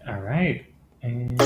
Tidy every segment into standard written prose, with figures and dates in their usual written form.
All right. And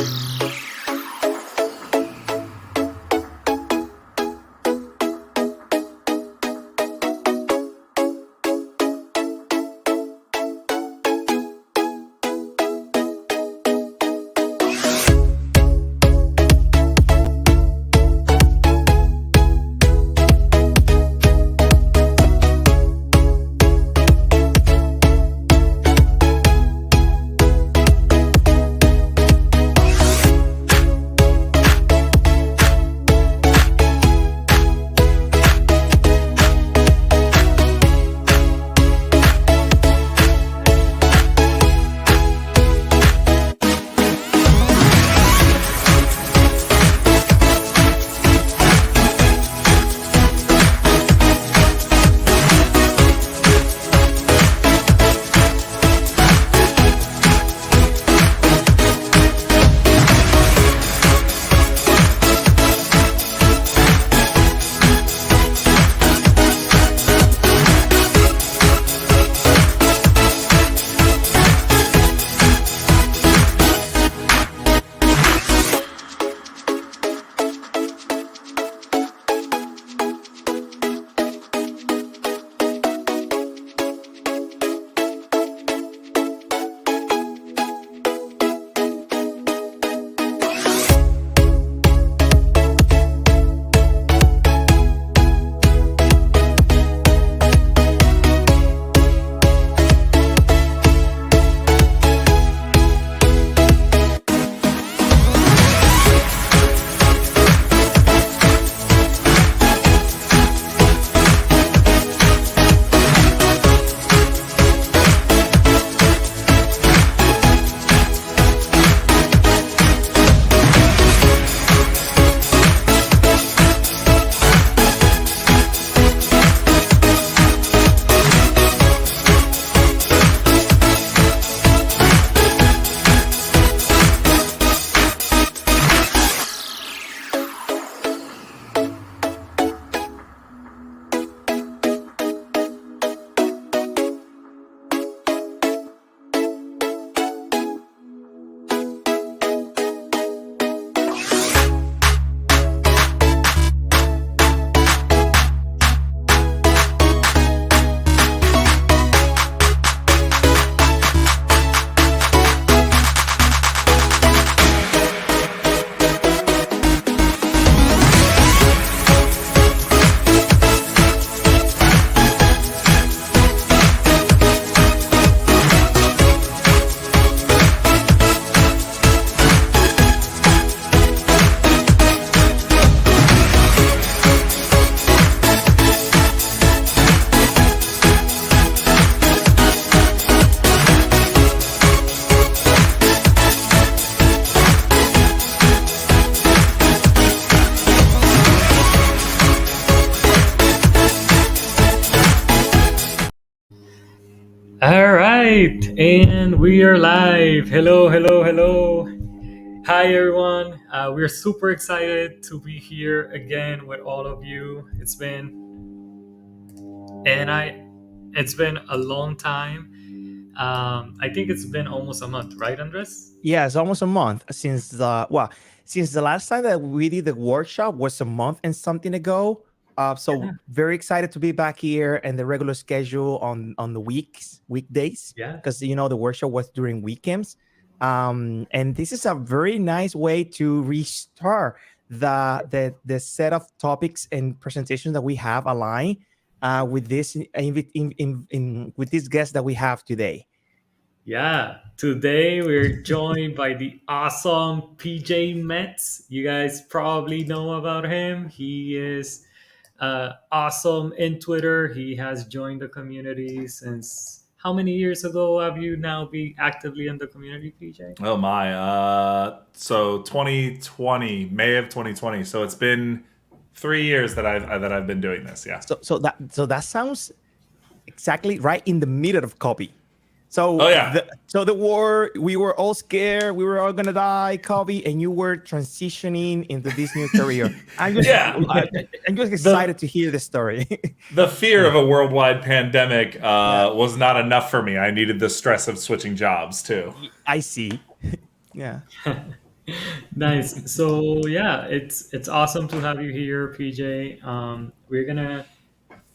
all right, and we are live. Hello, hello, hello. Hi, everyone. We're super excited to be here again with all of you. It's been a long time. I think it's been almost a month, right, Andres? Yeah, it's almost a month since the last time that we did the workshop was a month and something ago. Yeah, So very excited to be back here and the regular schedule on the weekdays, yeah. because the workshop was during weekends. And this is a very nice way to restart the set of topics and presentations that we have aligned with with this guest that we have today. Yeah, today we're joined by the awesome PJ Metz. You guys probably know about him. He is awesome in Twitter. He has joined the community since how many years ago have you now be actively in the community, PJ? Oh my. So 2020, May of 2020. So it's been 3 years that I've been doing this. Yeah. So that sounds exactly right in the middle of copy. So, Oh, yeah. the war, we were all scared. We were all gonna die, Kobe, and you were transitioning into this new career. I'm just, Yeah. I'm just excited to hear the story. The fear of a worldwide pandemic Yeah. was not enough for me. I needed the stress of switching jobs too. I see. Yeah. Nice. So yeah, it's awesome to have you here, PJ. We're gonna.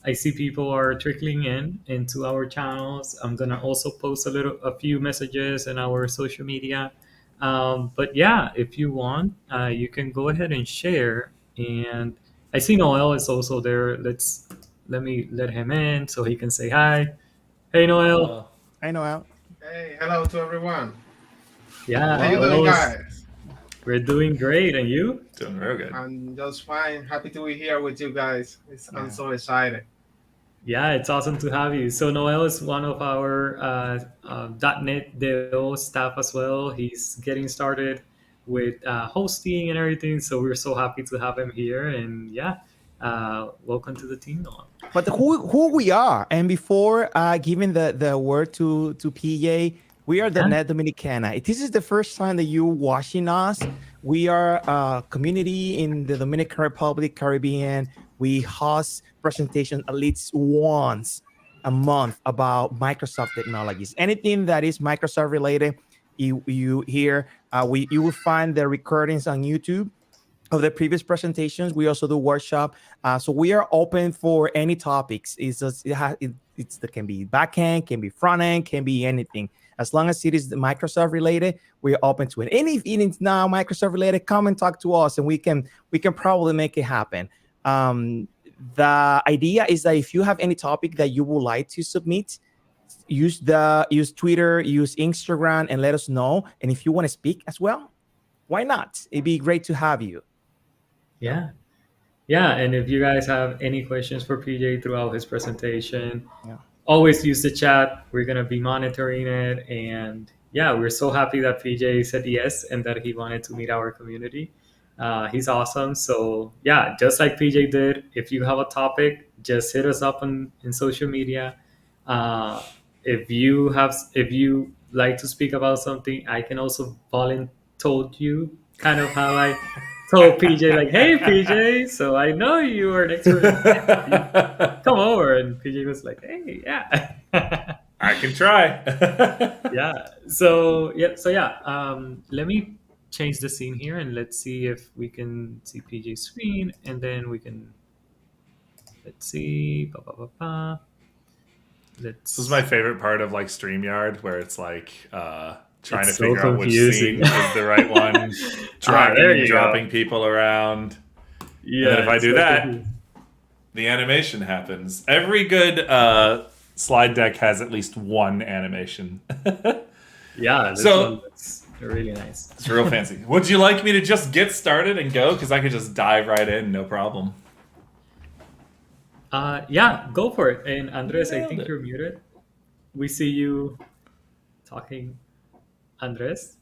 I see people are trickling in into our channels. I'm gonna also post a few messages in our social media. But yeah, if you want, you can go ahead and share. And I see Noel is also there. Let him in so he can say hi. Hey, Noel. I know. Al. Hey, hello to everyone. Yeah, How you doing, Noel's. guys? We're doing great, and you? Doing real good. I'm just fine. Happy to be here with you guys. I'm so excited. Yeah, it's awesome to have you. So Noel is one of our .NET Deo staff as well. He's getting started with hosting and everything. So we're so happy to have him here. And yeah, welcome to the team, Noel. But who we are, and before giving the word to PJ, we are the Yeah. Net Dominicana. If this is the first time that you're watching us, we are a community in the Dominican Republic, Caribbean. We host presentations at least once a month about Microsoft technologies. Anything that is Microsoft related, you hear. You will find the recordings on YouTube of the previous presentations. We also do workshop, so we are open for any topics. It can be backend, can be front end, can be anything. As long as it is Microsoft related, we're open to it. And if it is now Microsoft related, come and talk to us, and we can probably make it happen. The idea is that if you have any topic that you would like to submit, use Twitter, use Instagram, and let us know. And if you want to speak as well, why not? It'd be great to have you. Yeah. Yeah. And if you guys have any questions for PJ throughout his presentation, Yeah. always use the chat. We're going to be monitoring it. And yeah, we're so happy that PJ said yes and that he wanted to meet our community. He's awesome. So yeah, just like PJ did, if you have a topic, just hit us up in social media. If you like to speak about something, I can also told you kind of how I told PJ like, hey PJ, so I know you are an expert. Come over, and PJ was like, hey, yeah. I can try. Yeah. So yeah. Let me change the scene here, and let's see if we can see PJ's screen, and then we can. Let's see. This is my favorite part of like StreamYard, where it's like trying It's to figure so out which confusing. scene is the right one, dragging there and you dropping people around. Yeah. And if I it's do so that, confusing. the animation happens. Every good slide deck has at least one animation. Yeah. This So- one looks really nice. It's real fancy. Would you like me to just get started and go? Because I could just dive right in, no problem. Yeah, go for it. And Andres, I Nailed think it. you're muted. We see you talking, Andres.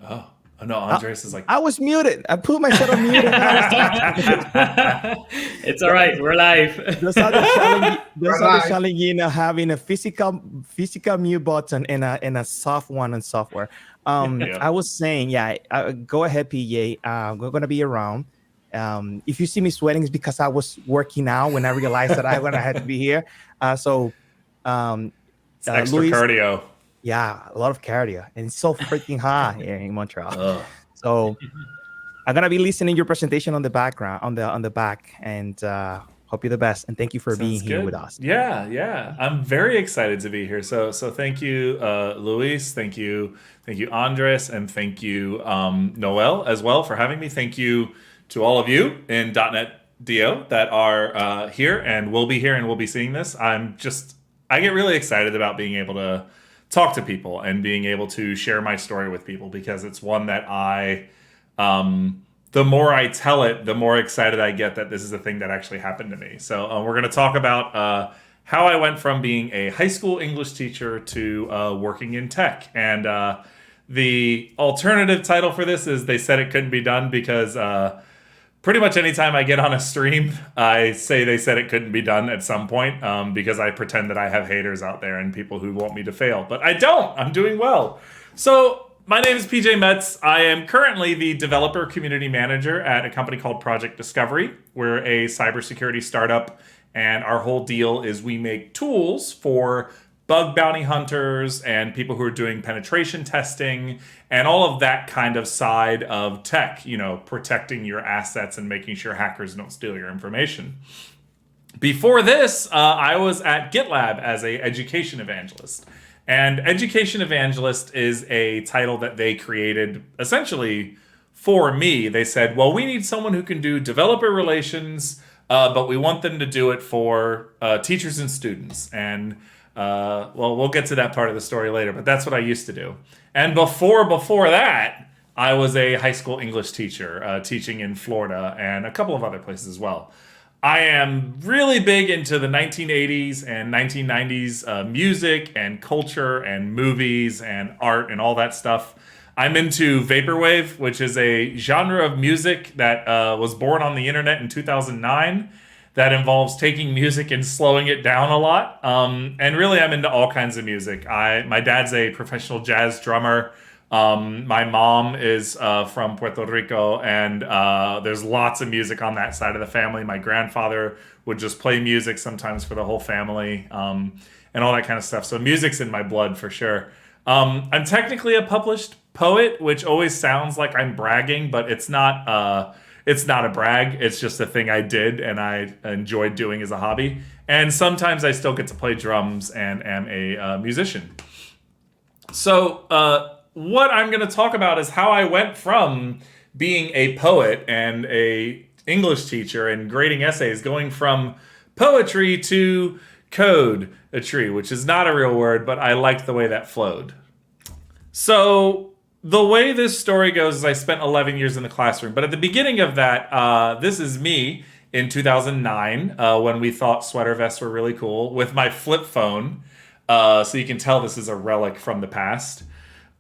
Oh no, Andres is like, I was muted. I put myself on mute. And I was talking. It's all right. We're live. Those are the challenge. Those are the Right. challenge, having a physical mute button and a soft one on software. Yeah. I was saying, go ahead, PJ. We're gonna be around. If you see me sweating, it's because I was working out when I realized that I had to be here. it's extra Luis, cardio. yeah, a lot of cardio, and it's so freaking hot here in Montreal. Ugh. So I'm gonna be listening your presentation on the background, on the back, and hope you the best. And thank you for being Sounds here good. with us. Yeah. I'm very excited to be here. So thank you, Luis. Thank you, Andres, and thank you, Noel, as well, for having me. Thank you to all of you in .NET DO that are here and will be here and will be seeing this. I get really excited about being able to talk to people and being able to share my story with people, because it's one that the more I tell it, the more excited I get that this is a thing that actually happened to me. So we're going to talk about how I went from being a high school English teacher to working in tech. And the alternative title for this is They Said It Couldn't Be Done, because pretty much anytime I get on a stream, I say they said it couldn't be done at some point, because I pretend that I have haters out there and people who want me to fail. But I don't. I'm doing well. So my name is PJ Metz. I am currently the developer community manager at a company called Project Discovery. We're a cybersecurity startup, and our whole deal is we make tools for bug bounty hunters and people who are doing penetration testing and all of that kind of side of tech, protecting your assets and making sure hackers don't steal your information. Before this, I was at GitLab as an education evangelist. And education evangelist is a title that they created essentially for me. They said, well, we need someone who can do developer relations, but we want them to do it for teachers and students. And we'll get to that part of the story later, but that's what I used to do. And before that, I was a high school English teacher, teaching in Florida and a couple of other places as well. I am really big into the 1980s and 1990s music and culture and movies and art and all that stuff. I'm into vaporwave, which is a genre of music that was born on the internet in 2009 that involves taking music and slowing it down a lot. And really, I'm into all kinds of music. My dad's a professional jazz drummer. My mom is from Puerto Rico, and there's lots of music on that side of the family. My grandfather would just play music sometimes for the whole family, and all that kind of stuff. So music's in my blood for sure. I'm technically a published poet, which always sounds like I'm bragging, but it's not. It's not a brag. It's just a thing I did and I enjoyed doing as a hobby. And sometimes I still get to play drums and am a musician. So what I'm going to talk about is how I went from being a poet and a English teacher and grading essays, going from poetry to code-atry, which is not a real word, but I liked the way that flowed. So the way this story goes is I spent 11 years in the classroom. But at the beginning of that, this is me in 2009 when we thought sweater vests were really cool with my flip phone. So you can tell this is a relic from the past.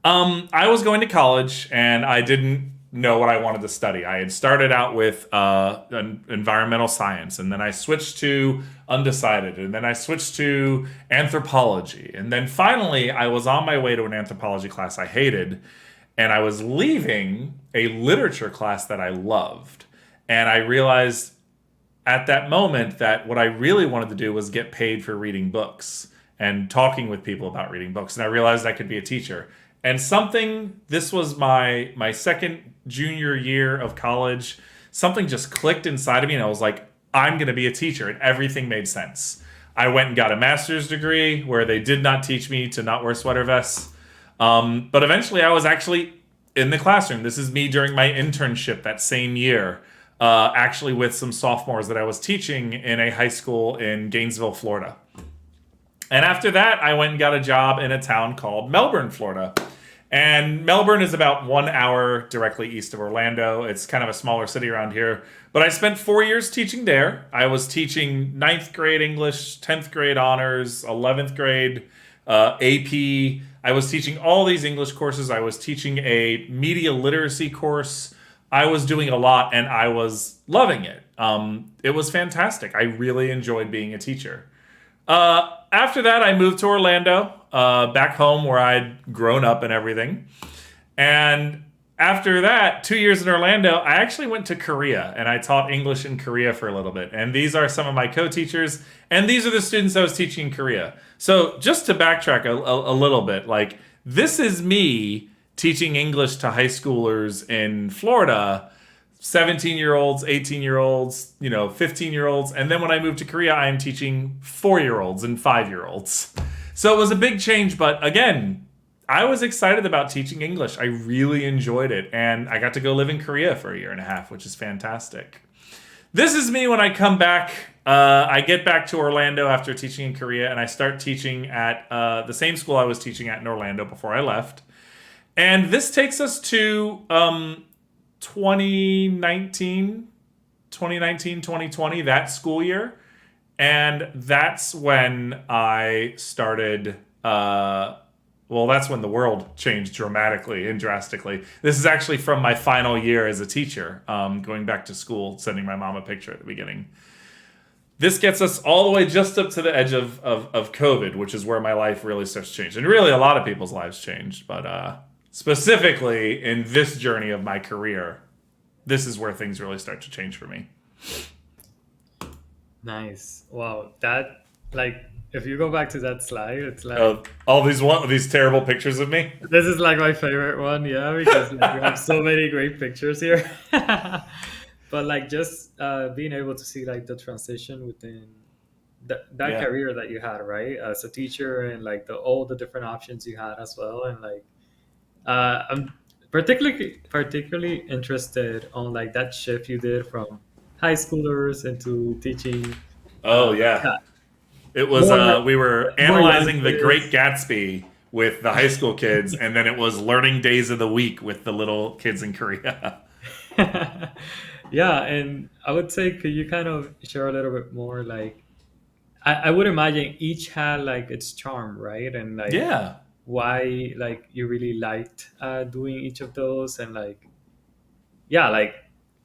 I was going to college and I didn't know what I wanted to study. I had started out with environmental science, and then I switched to undecided, and then I switched to anthropology. And then finally, I was on my way to an anthropology class I hated. And I was leaving a literature class that I loved. And I realized at that moment that what I really wanted to do was get paid for reading books and talking with people about reading books. And I realized I could be a teacher. And this was my second junior year of college, something just clicked inside of me. And I was like, I'm going to be a teacher. And everything made sense. I went and got a master's degree where they did not teach me to not wear sweater vests. But eventually I was actually in the classroom. This is me during my internship that same year, actually with some sophomores that I was teaching in a high school in Gainesville, Florida. And after that, I went and got a job in a town called Melbourne, Florida. And Melbourne is about 1 hour directly east of Orlando. It's kind of a smaller city around here. But I spent 4 years teaching there. I was teaching 9th grade English, 10th grade honors, 11th grade AP. I was teaching all these English courses. I was teaching a media literacy course. I was doing a lot and I was loving it. It was fantastic. I really enjoyed being a teacher. After that, I moved to Orlando, back home where I'd grown up and everything. And after that, 2 years in Orlando, I actually went to Korea and I taught English in Korea for a little bit. And these are some of my co-teachers, and these are the students I was teaching in Korea. So just to backtrack a little bit, like this is me teaching English to high schoolers in Florida, 17-year-olds, 18-year-olds, 15-year-olds. And then when I moved to Korea, I'm teaching 4-year-olds and 5-year-olds. So it was a big change, but again, I was excited about teaching English. I really enjoyed it. And I got to go live in Korea for 1.5 years, which is fantastic. This is me when I come back. I get back to Orlando after teaching in Korea, and I start teaching at the same school I was teaching at in Orlando before I left. And this takes us to 2019, 2020, that school year. And that's when I started well, that's when the world changed dramatically and drastically. This is actually from my final year as a teacher, going back to school, sending my mom a picture at the beginning. This gets us all the way just up to the edge of COVID, which is where my life really starts to change. And really, a lot of people's lives changed. But specifically in this journey of my career, this is where things really start to change for me. Nice. Wow. That, like, if you go back to that slide, it's like All these terrible pictures of me. this is like my favorite one, yeah, because like, we have so many great pictures here. But like just being able to see like the transition within that Yeah. career that you had, right, as a teacher, and like all the different options you had as well, and like I'm particularly interested on like that shift you did from high schoolers into teaching. Oh yeah. Yeah, It was more we were more analyzing The languages. Great Gatsby with the high school kids, and then it was learning days of the week with the little kids in Korea. Yeah, and I would say, could you kind of share a little bit more? Like, I would imagine each had like its charm, right? And like Yeah. why like you really liked doing each of those, and like yeah, like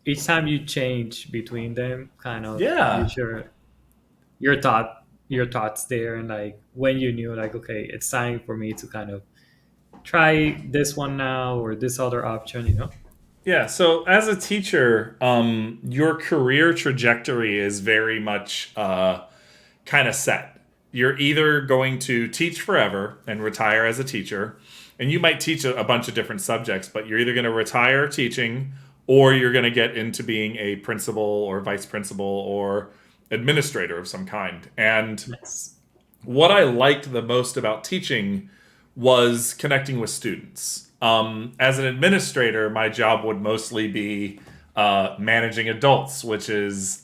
each time you change between them, kind of you Yeah. share your thoughts there, and like when you knew like okay, it's time for me to kind of try this one now or this other option, you know? Yeah, so as a teacher, your career trajectory is very much kind of set. You're either going to teach forever and retire as a teacher, and you might teach a bunch of different subjects, but you're either going to retire teaching or you're going to get into being a principal or vice principal or administrator of some kind. And Yes. what I liked the most about teaching was connecting with students. As an administrator, my job would mostly be managing adults, which is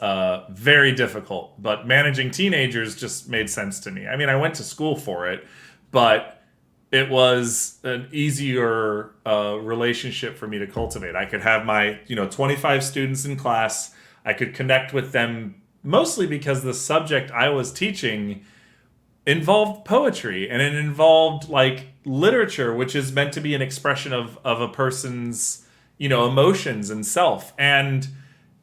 very difficult. But managing teenagers just made sense to me. I mean, I went to school for it, but it was an easier relationship for me to cultivate. I could have my 25 students in class. I could connect with them mostly because the subject I was teaching involved poetry, and it involved like literature, which is meant to be an expression of a person's emotions and self. And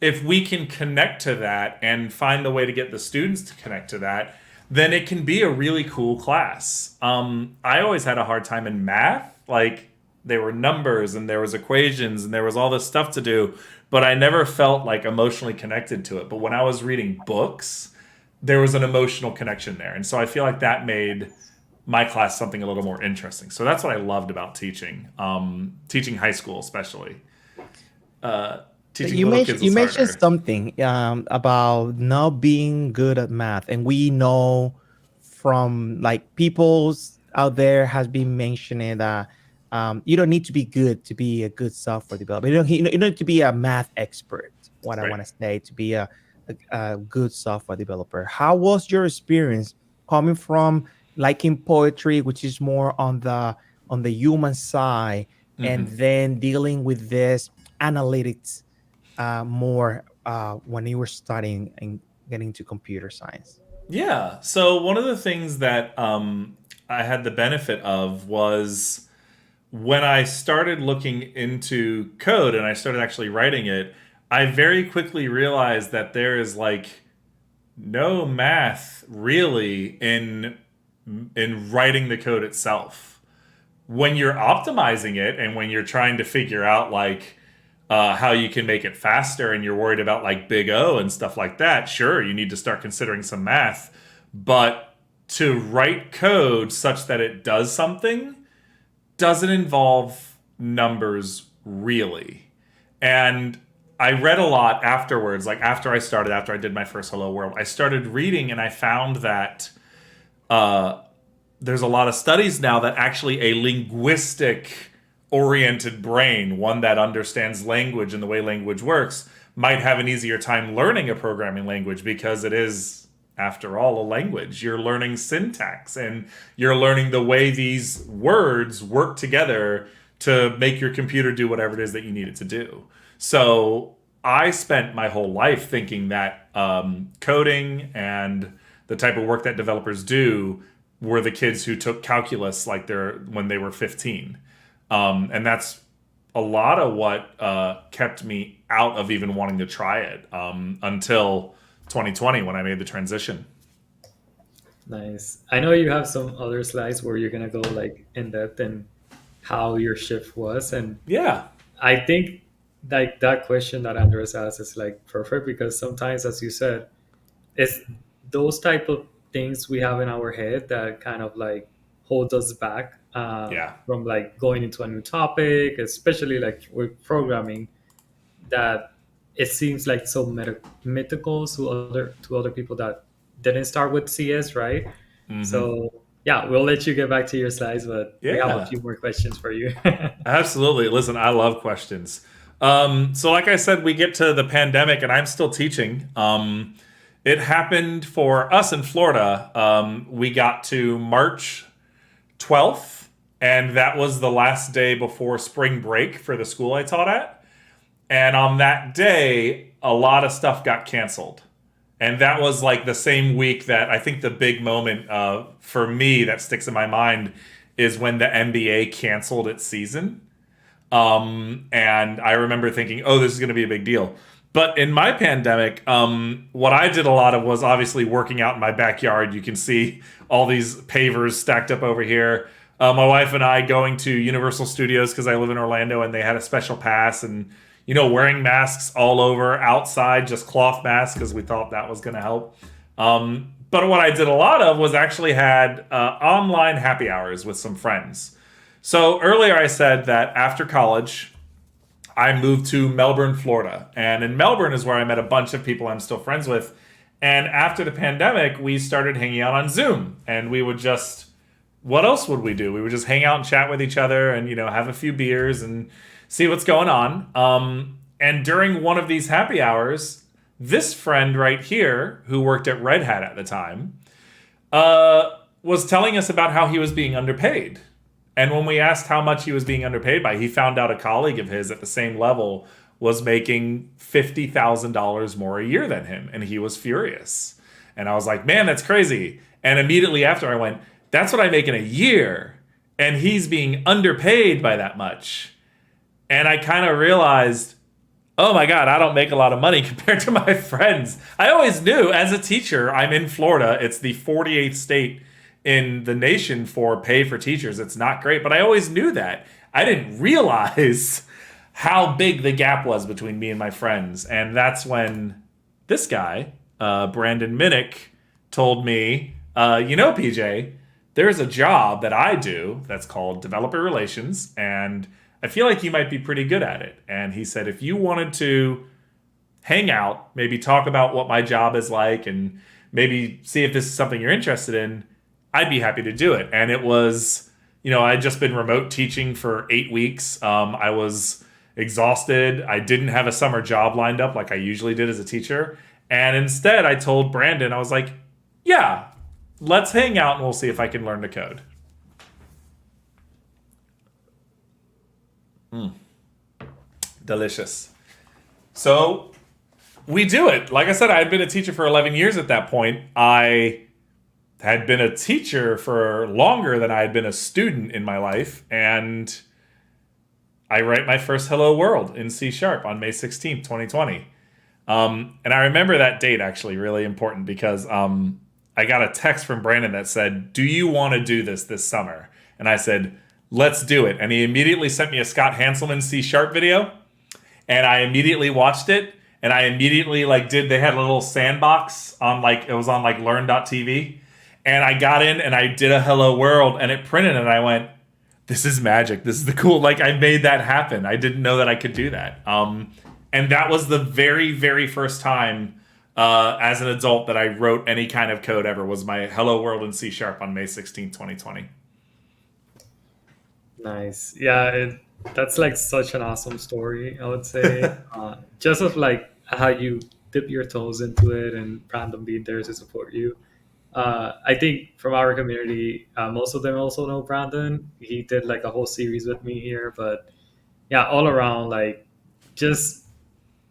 if we can connect to that and find the way to get the students to connect to that, then it can be a really cool class. I always had a hard time in math. Like, there were numbers and there was equations and there was all this stuff to do, but I never felt like emotionally connected to it. But when I was reading books, there was an emotional connection there. And so I feel like that made my class something a little more interesting. So that's what I loved about teaching, teaching high school especially. Teaching You little mentioned kids you was mentioned harder. something about not being good at math, and we know from like people's out there has been mentioning that you don't need to be good to be a good software developer. You don't need to be a math expert. What I Right. want to say to be a good software developer. How was your experience coming from liking poetry, which is more on the human side, and Mhm. then dealing with this analytics more when you were studying and getting to computer science? Yeah. So one of the things that I had the benefit of was when I started looking into code and I started actually writing it, I very quickly realized that there is like no math really in writing the code itself. When you're optimizing it and when you're trying to figure out like how you can make it faster and you're worried about like big O and stuff like that, sure, you need to start considering some math. But to write code such that it does something doesn't involve numbers really. And I read a lot afterwards, like after I did my first Hello World, I started reading and I found that there's a lot of studies now that actually a linguistic oriented brain, one that understands language and the way language works, might have an easier time learning a programming language because it is, after all, a language. You're learning syntax and you're learning the way these words work together to make your computer do whatever it is that you need it to do. So I spent my whole life thinking that coding and the type of work that developers do were the kids who took calculus like when they were 15. And that's a lot of what kept me out of even wanting to try it until 2020 when I made the transition. Nice. I know you have some other slides where you're gonna go like in depth in how your shift was, and Yeah. I think like that question that Andres asked is like perfect because sometimes, as you said, it's those type of things we have in our head that kind of like hold us back Yeah. from like going into a new topic, especially like with programming. That it seems like so mythical to other people that didn't start with CS, right? So yeah, we'll let you get back to your slides, but we have a Yeah. few more questions for you. Absolutely. Listen, I love questions. So, like I said, we get to the pandemic, and I'm still teaching. It happened for us in Florida. We got to March 12th, and that was the last day before spring break for the school I taught at. And on that day, a lot of stuff got canceled. And that was like the same week that I think the big moment for me that sticks in my mind is when the NBA canceled its season. And I remember thinking, oh, this is going to be a big deal. But in my pandemic, what I did a lot of was obviously working out in my backyard. You can see all these pavers stacked up over here. My wife and I going to Universal Studios because I live in Orlando and they had a special pass and, wearing masks all over outside, just cloth masks because we thought that was going to help. But what I did a lot of was actually had online happy hours with some friends. So earlier I said that after college, I moved to Melbourne, Florida. And in Melbourne is where I met a bunch of people I'm still friends with. And after the pandemic, we started hanging out on Zoom. And we would just, what else would we do? We would just hang out and chat with each other and, have a few beers and see what's going on. And during one of these happy hours, this friend right here, who worked at Red Hat at the time, was telling us about how he was being underpaid. And when we asked how much he was being underpaid by, he found out a colleague of his at the same level was making $50,000 more a year than him. And he was furious. And I was like, man, that's crazy. And immediately after I went, that's what I make in a year. And he's being underpaid by that much. And I kind of realized, oh my God, I don't make a lot of money compared to my friends. I always knew as a teacher, I'm in Florida. It's the 48th state in the nation for pay for teachers. It's not great, but I always knew that. I didn't realize how big the gap was between me and my friends. And that's when this guy, Brandon Minnick, told me, PJ, there's a job that I do that's called developer relations, and I feel like you might be pretty good at it. And he said, if you wanted to hang out, maybe talk about what my job is like, and maybe see if this is something you're interested in, I'd be happy to do it. And it was, I'd just been remote teaching for 8 weeks. I was exhausted. I didn't have a summer job lined up like I usually did as a teacher. And instead, I told Brandon, I was like, yeah, let's hang out and we'll see if I can learn to code. Delicious. So we do it. Like I said, I had been a teacher for 11 years at that point. I had been a teacher for longer than I had been a student in my life. And I write my first Hello World in C# on May 16th, 2020. And I remember that date actually really important because I got a text from Brandon that said, do you want to do this summer? And I said, let's do it. And he immediately sent me a Scott Hanselman C# video. And I immediately watched it. And I immediately they had a little sandbox on it was on learn.tv. And I got in and I did a Hello World and it printed and I went, this is magic. This is the cool, I made that happen. I didn't know that I could do that. And that was the very, very first time as an adult that I wrote any kind of code ever was my Hello World in C# on May 16th, 2020. Nice. Yeah, that's such an awesome story, I would say. Just of how you dip your toes into it and Brandon being there to support you. I think from our community, most of them also know Brandon. He did a whole series with me here, but yeah, all around just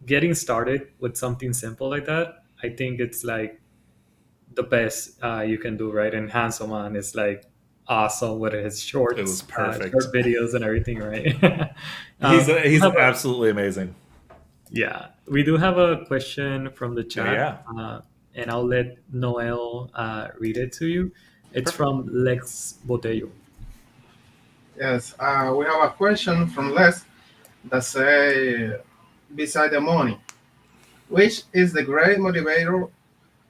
getting started with something simple like that. I think it's the the best you can do, right? And Handsome Man is like awesome with his It was perfect. short videos and everything, right? He's absolutely amazing. Yeah, we do have a question from the chat, Yeah. and I'll let Noel read it to you. It's from Lex Botello. Yes, we have a question from Les that say, beside the money, which is the great motivator,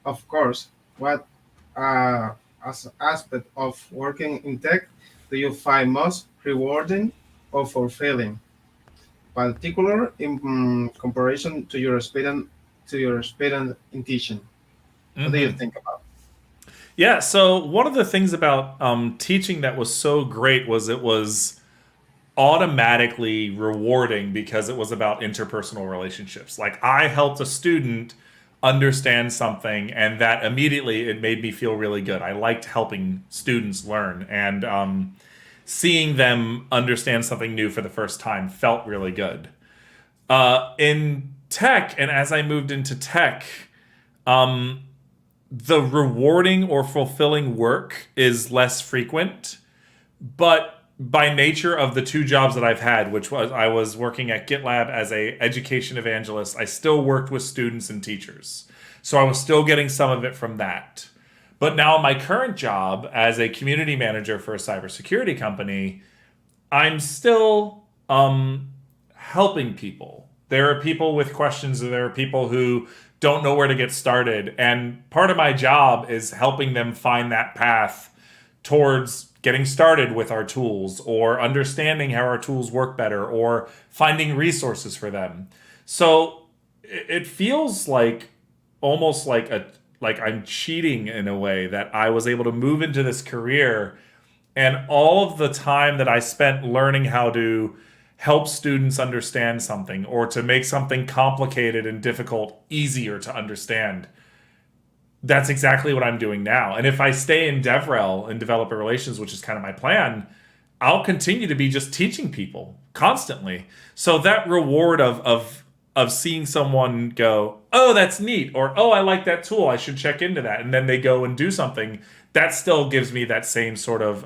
of course, what as aspect of working in tech do you find most rewarding or fulfilling, particular in comparison to your experience in teaching? What do you think about? Yeah, so one of the things about teaching that was so great was it was automatically rewarding because it was about interpersonal relationships. Like I helped a student understand something, and that immediately it made me feel really good. I liked helping students learn, and seeing them understand something new for the first time felt really good. In tech, and as I moved into tech, the rewarding or fulfilling work is less frequent, but by nature of the two jobs that I've had, which was I was working at GitLab as a education evangelist, I still worked with students and teachers. So I was still getting some of it from that. But now in my current job as a community manager for a cybersecurity company, I'm still helping people. There are people with questions, and there are people who don't know where to get started. And part of my job is helping them find that path towards getting started with our tools, or understanding how our tools work better, or finding resources for them. So it feels like almost like I'm cheating in a way that I was able to move into this career, and all of the time that I spent learning how to help students understand something, or to make something complicated and difficult easier to understand. That's exactly what I'm doing now. And if I stay in DevRel and developer relations, which is kind of my plan, I'll continue to be just teaching people constantly. So that reward of seeing someone go, oh, that's neat, or oh, I like that tool, I should check into that, and then they go and do something, that still gives me that same sort of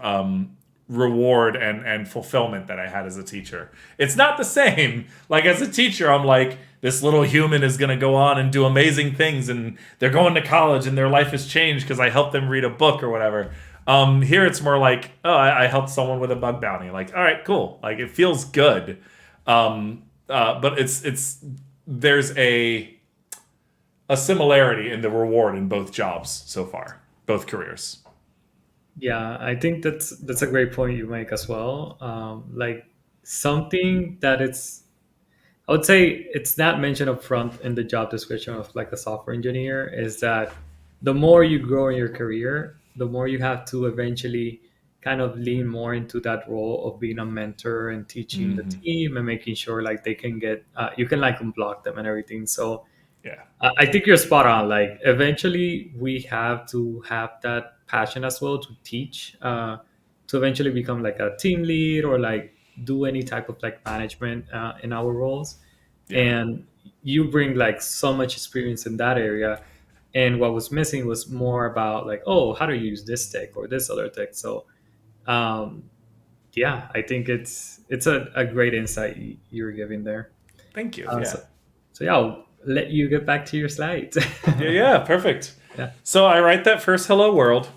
reward and fulfillment that I had as a teacher. It's not the same. Like as a teacher, I'm like, this little human is going to go on and do amazing things, and they're going to college and their life has changed because I helped them read a book or whatever. Here it's more like, oh, I helped someone with a bug bounty. Like, all right, cool. Like it feels good. But there's a similarity in the reward in both jobs so far, both careers. Yeah, I think that's a great point you make as well. Like something that I would say it's not mentioned up front in the job description of like a software engineer, is that the more you grow in your career, the more you have to eventually kind of lean more into that role of being a mentor and teaching the team and making sure like they can get you can like unblock them and everything. So Yeah. I think you're spot on. Like eventually we have to have that passion as well to teach, to eventually become like a team lead or like do any type of like management in our roles. Yeah. And you bring like so much experience in that area. And what was missing was more about like, oh, how to use this tech or this other tech. So yeah, I think it's a great insight you're giving there. Thank you. So yeah, I'll let you get back to your slides. Yeah, perfect. Yeah. So I write that first hello world,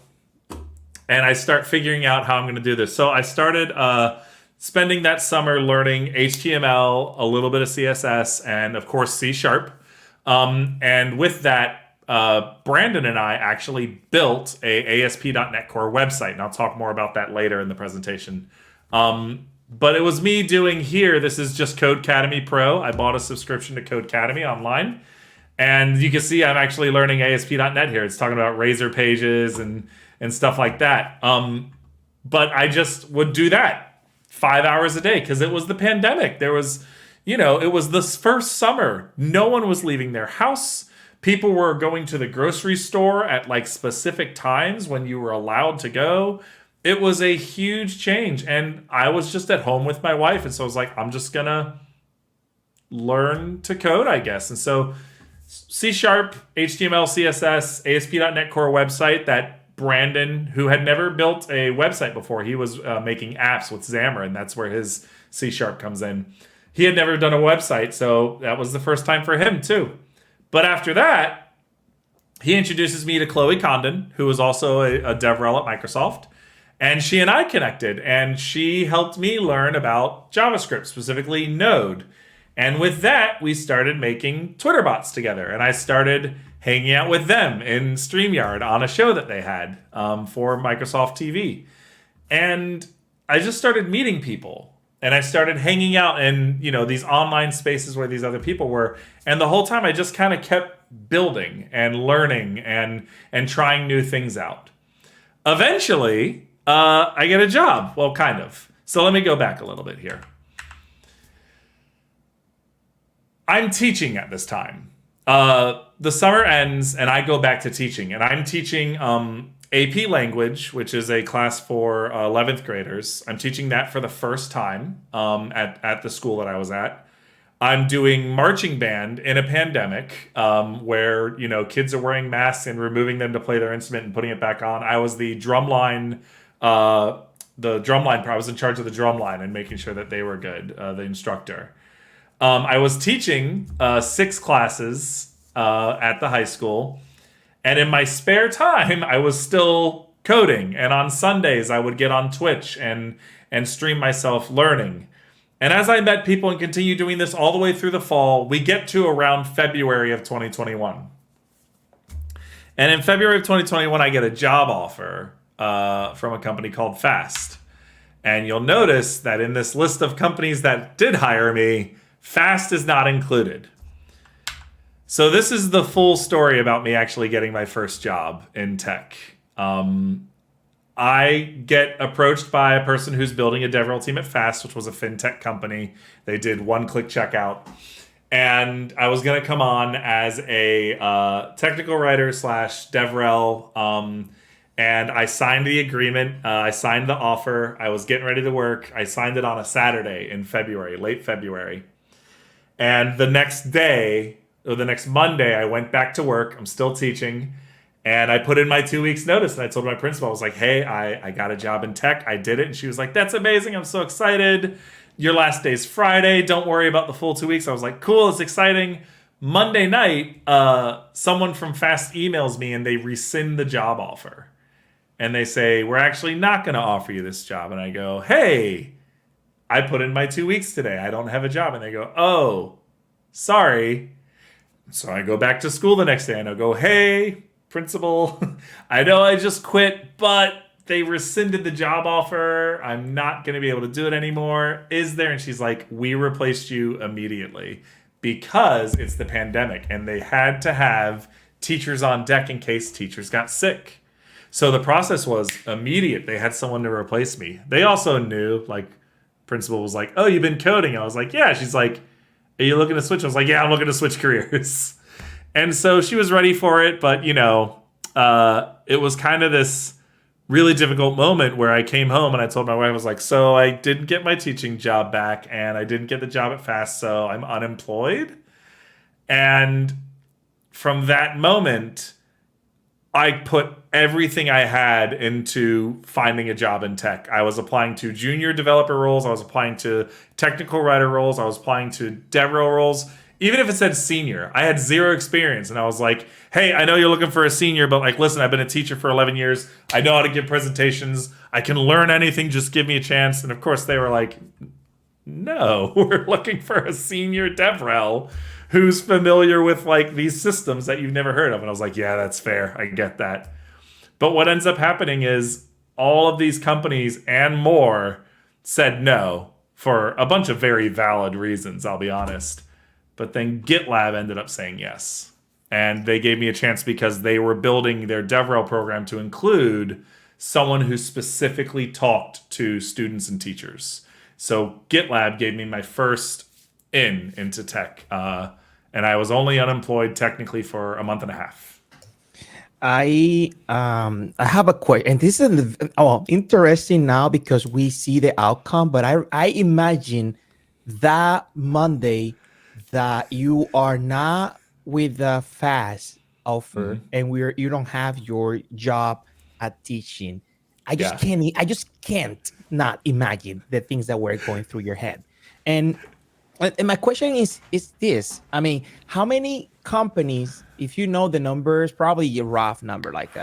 and I start figuring out how I'm going to do this. So I started spending that summer learning HTML, a little bit of CSS, and of course C#. And with that, Brandon and I actually built a ASP.NET Core website, and I'll talk more about that later in the presentation. But it was me doing here. This is just Codecademy Pro. I bought a subscription to Codecademy online, and you can see I'm actually learning ASP.NET here. It's talking about Razor pages and stuff like that. But I just would do that 5 hours a day because it was the pandemic. There was, it was this first summer. No one was leaving their house. People were going to the grocery store at like specific times when you were allowed to go. It was a huge change. And I was just at home with my wife. And so I was like, I'm just going to learn to code, I guess. And so C#, HTML, CSS, ASP.NET Core website that Brandon, who had never built a website before, he was making apps with Xamarin. That's where his C# comes in. He had never done a website, so that was the first time for him too. But after that, he introduces me to Chloe Condon, who was also a DevRel at Microsoft. And she and I connected, and she helped me learn about JavaScript, specifically Node. And with that, we started making Twitter bots together. And I started hanging out with them in StreamYard on a show that they had for Microsoft TV. And I just started meeting people. And I started hanging out in, these online spaces where these other people were. And the whole time I just kind of kept building and learning and trying new things out. Eventually, I get a job. Well, kind of. So let me go back a little bit here. I'm teaching at this time. The summer ends and I go back to teaching. And I'm teaching AP Language, which is a class for 11th graders. I'm teaching that for the first time at the school that I was at. I'm doing marching band in a pandemic where, kids are wearing masks and removing them to play their instrument and putting it back on. I was the drumline. I was in charge of the drumline and making sure that they were good, the instructor. I was teaching 6 classes at the high school. And in my spare time, I was still coding. And on Sundays, I would get on Twitch and stream myself learning. And as I met people and continue doing this all the way through the fall, we get to around February of 2021. And in February of 2021, I get a job offer from a company called Fast. And you'll notice that in this list of companies that did hire me, Fast is not included. So this is the full story about me actually getting my first job in tech. I get approached by a person who's building a DevRel team at Fast, which was a fintech company. They did one-click checkout. And I was going to come on as a technical writer / DevRel. And I signed the agreement. I signed the offer. I was getting ready to work. I signed it on a Saturday in February, late February. And the next day, or the next Monday, I went back to work. I'm still teaching. And I put in my 2 weeks notice. And I told my principal, I was like, hey, I got a job in tech. I did it. And she was like, that's amazing. I'm so excited. Your last day's Friday. Don't worry about the full 2 weeks. I was like, cool. It's exciting. Monday night, someone from Fast emails me and they rescind the job offer. And they say, we're actually not going to offer you this job. And I go, hey, I put in my 2 weeks today. I don't have a job. And they go, oh, sorry. So I go back to school the next day and I go, hey, principal, I know I just quit, but they rescinded the job offer. I'm not going to be able to do it anymore. Is there? And she's like, we replaced you immediately because it's the pandemic and they had to have teachers on deck in case teachers got sick. So the process was immediate. They had someone to replace me. They also knew, like, principal was like, oh, you've been coding. I was like, yeah. She's like, are you looking to switch? I was like, yeah, I'm looking to switch careers. And so she was ready for it. But, it was kind of this really difficult moment where I came home and I told my wife, I was like, so I didn't get my teaching job back and I didn't get the job at Fast, so I'm unemployed. And from that moment, I put everything I had into finding a job in tech. I was applying to junior developer roles. I was applying to technical writer roles. I was applying to DevRel roles. Even if it said senior, I had 0 experience. And I was like, hey, I know you're looking for a senior, but like, listen, I've been a teacher for 11 years. I know how to give presentations. I can learn anything. Just give me a chance. And of course they were like, no, we're looking for a senior DevRel who's familiar with like these systems that you've never heard of. And I was like, yeah, that's fair. I get that. But what ends up happening is all of these companies and more said no for a bunch of very valid reasons, I'll be honest. But then GitLab ended up saying yes. And they gave me a chance because they were building their DevRel program to include someone who specifically talked to students and teachers. So GitLab gave me my first into tech. And I was only unemployed technically for a month and a half. I have a question, and this is interesting now because we see the outcome. But I imagine that Monday that you are not with the fast offer Mhm. and you don't have your job at teaching, Yeah. I just can't not imagine the things that were going through your head. And and my question is this. I mean, how many companies, if you know the numbers, probably a rough number, like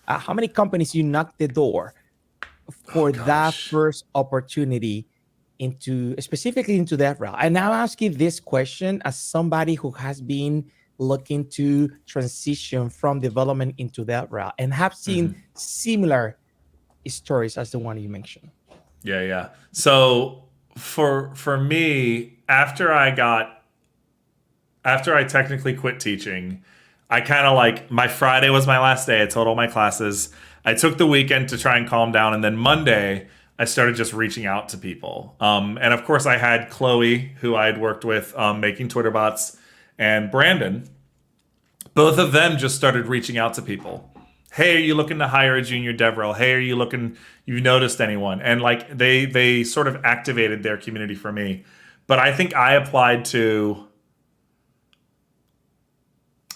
how many companies you knocked the door Oh for that gosh. first opportunity into specifically into that route? And I'll ask you this question as somebody who has been looking to transition from development into that route and have seen Mhm. similar stories as the one you mentioned. Yeah, yeah. So for me, after I technically quit teaching, I kind of like my Friday was my last day. I taught all my classes. I took the weekend to try and calm down, and then Monday I started just reaching out to people. And of course, I had Chloe, who I had worked with making Twitter bots, and Brandon. Both of them just started reaching out to people. Hey, are you looking to hire a junior DevRel? Hey, are you looking? You noticed anyone? And like they sort of activated their community for me. But I think I applied to,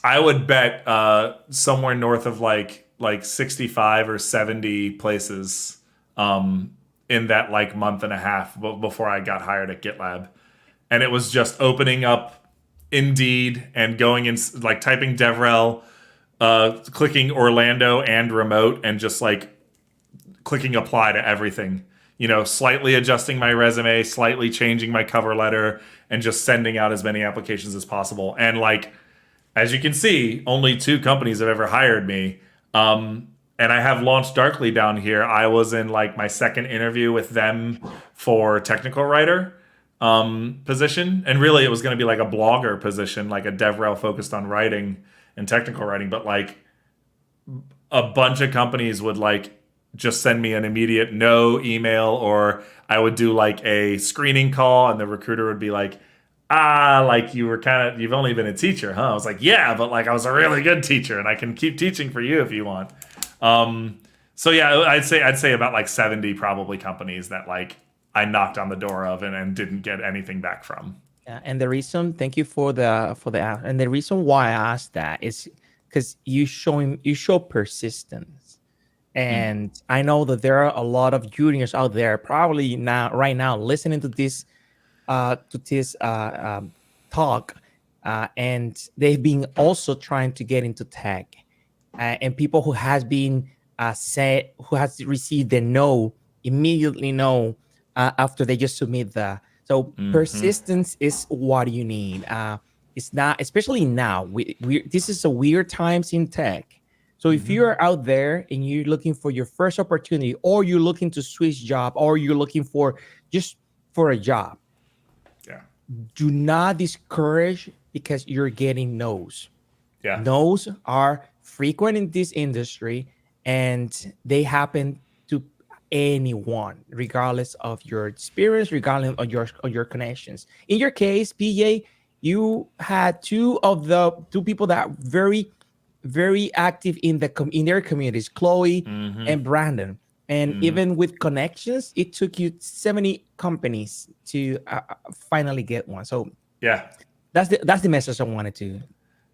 I would bet somewhere north of like 65 or 70 places in that like month and a half before I got hired at GitLab. And it was just opening up Indeed and going in, like typing DevRel, clicking Orlando and remote, and just like clicking apply to everything. You know, slightly adjusting my resume, slightly changing my cover letter, and just sending out as many applications as possible. And like, as you can see, only 2 companies have ever hired me. And I have launched Darkly down here. I was in like my second interview with them for technical writer position, and really it was going to be like a blogger position, like a DevRel focused on writing and technical writing. But like a bunch of companies would like just send me an immediate no email, or I would do like a screening call, and the recruiter would be like, like you were kind of, you've only been a teacher, huh? I was like, yeah, but like I was a really good teacher and I can keep teaching for you if you want. So yeah, I'd say about like 70 probably companies that like I knocked on the door of and didn't get anything back from. Yeah, and the reason, thank you for the and the reason why I asked that is because you show persistence, and I know that there are a lot of juniors out there probably now right now listening to this talk, and they've been also trying to get into tech, and people who has been said who has received the no immediately no after they just submit the so Mm-hmm. persistence is what you need. It's not, especially now. We this is a weird times in tech. So if Mm-hmm. you're out there and you're looking for your first opportunity, or you're looking to switch job, or you're looking for just for a job, Yeah. do not discourage because you're getting no's. Yeah. No's are frequent in this industry, and they happen to anyone, regardless of your experience, regardless of your connections. In your case, PJ, you had two people that are very active in in their communities, Chloe Mm-hmm. and Brandon. And Mm-hmm. even with connections, it took you 70 companies to finally get one. So Yeah. that's the message I wanted to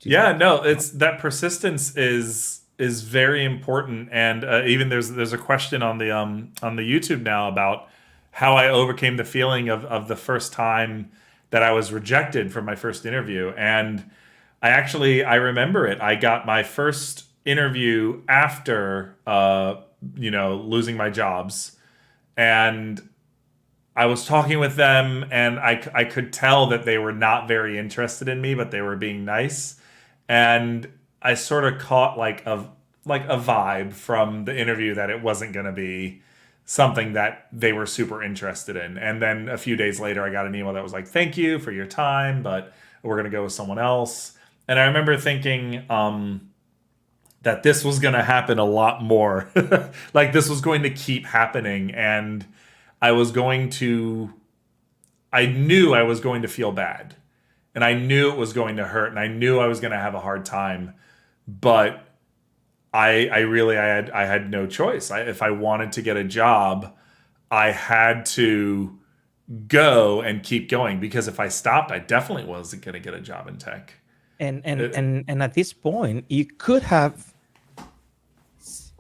Yeah, talk. no, it's that persistence is very important, and even there's a question on the YouTube now about how I overcame the feeling of the first time that I was rejected from my first interview, and I remember it. I got my first interview after losing my jobs, and I was talking with them, and I could tell that they were not very interested in me, but they were being nice. And I sort of caught like a vibe from the interview that it wasn't going to be something that they were super interested in. And then a few days later, I got an email that was like, "Thank you for your time, but we're going to go with someone else." And I remember thinking that this was going to happen a lot more. Like this was going to keep happening, and I was going to I knew I was going to feel bad, and I knew it was going to hurt, and I knew I was going to have a hard time, but I had no choice. If I wanted to get a job, I had to go and keep going, because if I stopped, I definitely wasn't going to get a job in tech. And at this point, you could have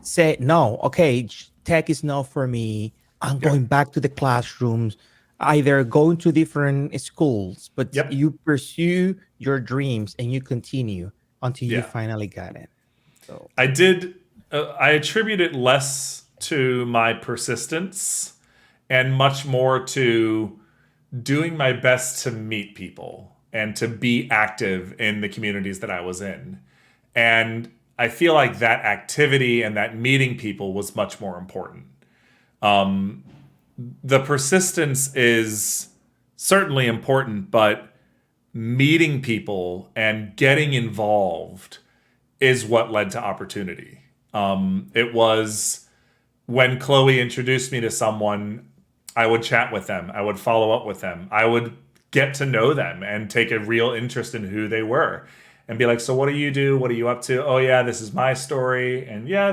said, no, okay, tech is not for me. I'm Yep. going back to the classrooms, either going to different schools, but Yep. you pursue your dreams and you continue until you Yeah. finally got it. So I did. I attribute it less to my persistence and much more to doing my best to meet people and to be active in the communities that I was in. And I feel like that activity and that meeting people was much more important. The persistence is certainly important, but meeting people and getting involved is what led to opportunity. It was when Chloe introduced me to someone, I would chat with them. I would follow up with them. I would get to know them and take a real interest in who they were and be like, so what do you do? What are you up to? Oh yeah, this is my story. And yeah,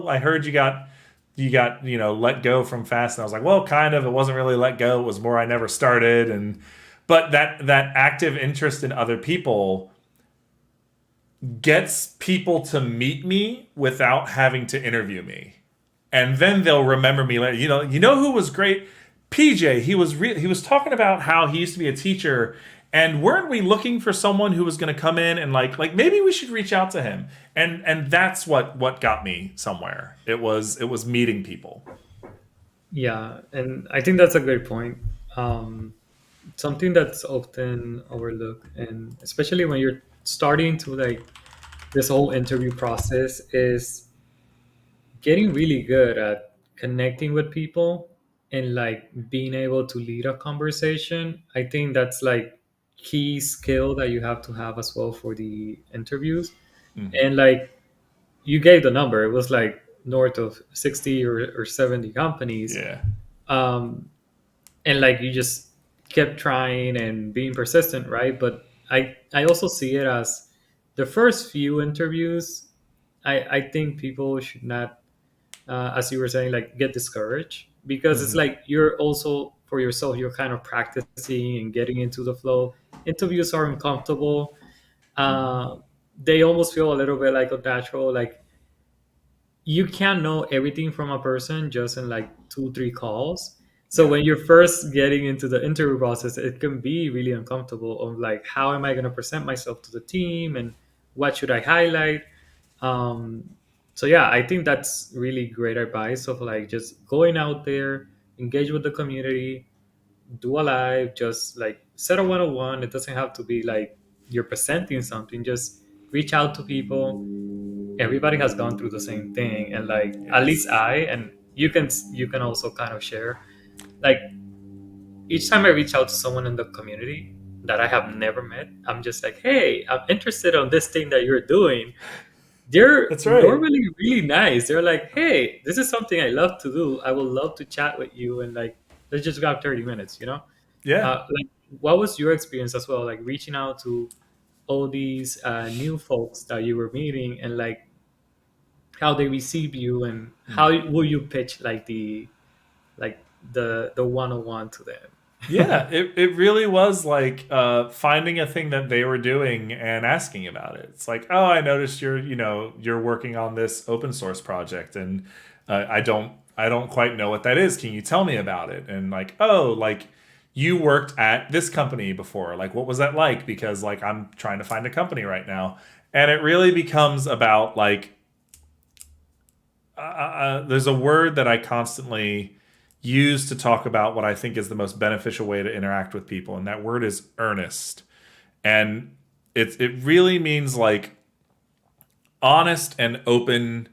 I heard you got, let go from Fast. And I was like, well, kind of, it wasn't really let go. It was more, I never started. But that active interest in other people gets people to meet me without having to interview me. And then they'll remember me later. You know who was great? PJ. He was talking about how he used to be a teacher, and weren't we looking for someone who was going to come in and like maybe we should reach out to him. And that's what got me somewhere. It was meeting people. Yeah, and I think that's a great point. Something that's often overlooked, and especially when you're starting to like this whole interview process, is getting really good at connecting with people and like being able to lead a conversation. I think that's like key skill that you have to have as well for the interviews. And like you gave the number, it was like north of 60 or 70 companies. Yeah. And like you just kept trying and being persistent, right? But I also see it as the first few interviews. I think people should not, as you were saying, like get discouraged, because it's like you're also for yourself, you're kind of practicing and getting into the flow. Interviews are uncomfortable. They almost feel a little bit like unnatural. Like you can't know everything from a person just in like 2 3 calls. So when you're first getting into the interview process, it can be really uncomfortable of like, how am I going to present myself to the team and what should I highlight? um, so yeah, I think that's really great advice of like just going out there, engage with the community, do a live, just like set a one-on-one. It doesn't have to be like you're presenting something. Just reach out to people. Everybody has gone through the same thing, and like at least and you can also kind of share, like each time I reach out to someone in the community that I have never met, I'm just like, hey, I'm interested on this thing that you're doing. They're That's right. normally really nice. They're like, hey, this is something I love to do. I would love to chat with you, and like let's just grab 30 minutes, you know? Yeah. Like what was your experience as well, like reaching out to all these new folks that you were meeting, and like how they receive you, and how will you pitch like like the one-on-one to them? Yeah, it really was like finding a thing that they were doing and asking about it. It's like, oh, I noticed you're working on this open source project, and I don't quite know what that is. Can you tell me about it? And like, oh, like you worked at this company before. Like, what was that like? Because like I'm trying to find a company right now, and it really becomes about like there's a word that I constantly use to talk about what I think is the most beneficial way to interact with people, and that word is earnest. And it really means like honest and open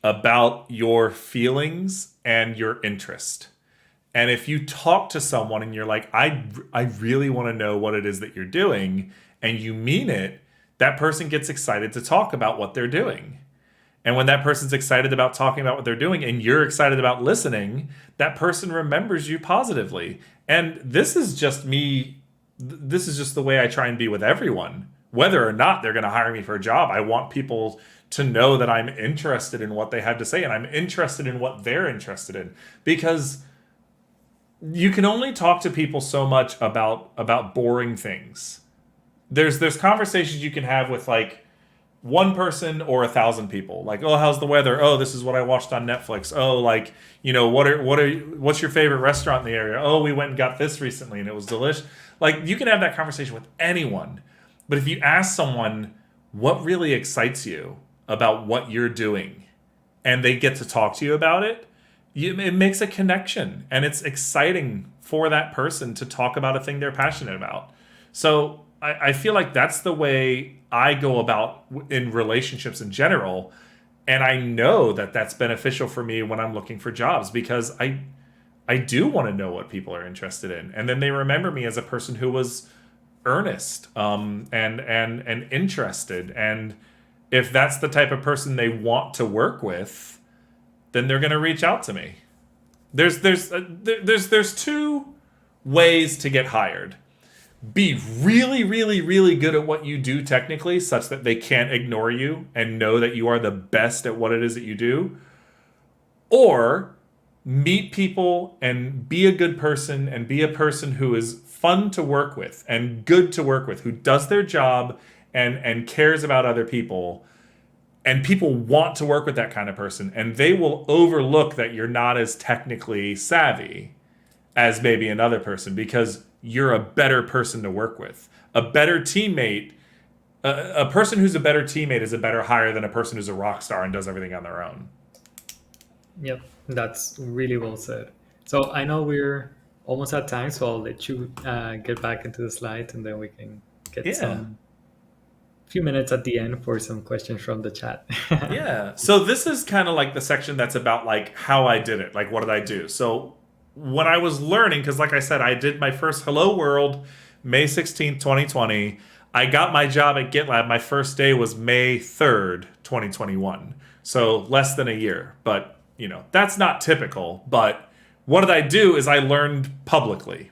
about your feelings and your interest. And if you talk to someone and you're like, I really want to know what it is that you're doing, and you mean it, that person gets excited to talk about what they're doing. And when that person's excited about talking about what they're doing and you're excited about listening, that person remembers you positively. And this is just me. This is just the way I try and be with everyone. Whether or not they're going to hire me for a job, I want people to know that I'm interested in what they have to say, and I'm interested in what they're interested in. Because you can only talk to people so much about boring things. there's conversations you can have with like one person or 1,000 people. Like, oh, how's the weather? Oh, this is what I watched on Netflix. Oh, like, you know, what's your favorite restaurant in the area? Oh, we went and got this recently and it was delicious. Like, you can have that conversation with anyone. But if you ask someone what really excites you about what you're doing and they get to talk to you about it, it makes a connection, and it's exciting for that person to talk about a thing they're passionate about. So I feel like that's the way I go about in relationships in general. And I know that that's beneficial for me when I'm looking for jobs, because I do want to know what people are interested in. And then they remember me as a person who was earnest and interested. And if that's the type of person they want to work with, then they're going to reach out to me. There's two ways to get hired. Be really, really, really good at what you do technically, such that they can't ignore you and know that you are the best at what it is that you do. Or meet people and be a good person and be a person who is fun to work with and good to work with, who does their job and cares about other people. And people want to work with that kind of person, and they will overlook that you're not as technically savvy as maybe another person, because you're a better person to work with. A better teammate, a person who's a better teammate is a better hire than a person who's a rock star and does everything on their own. Yep, that's really well said. So I know we're almost at time, so I'll let you get back into the slides, and then we can get some few minutes at the end for some questions from the chat. Yeah. So this is kind of like the section that's about like how I did it. Like, what did I do? So when I was learning, because like I said, I did my first Hello World May 16th, 2020. I got my job at GitLab. My first day was May 3rd, 2021. So less than a year. But, you know, that's not typical. But what did I do is I learned publicly.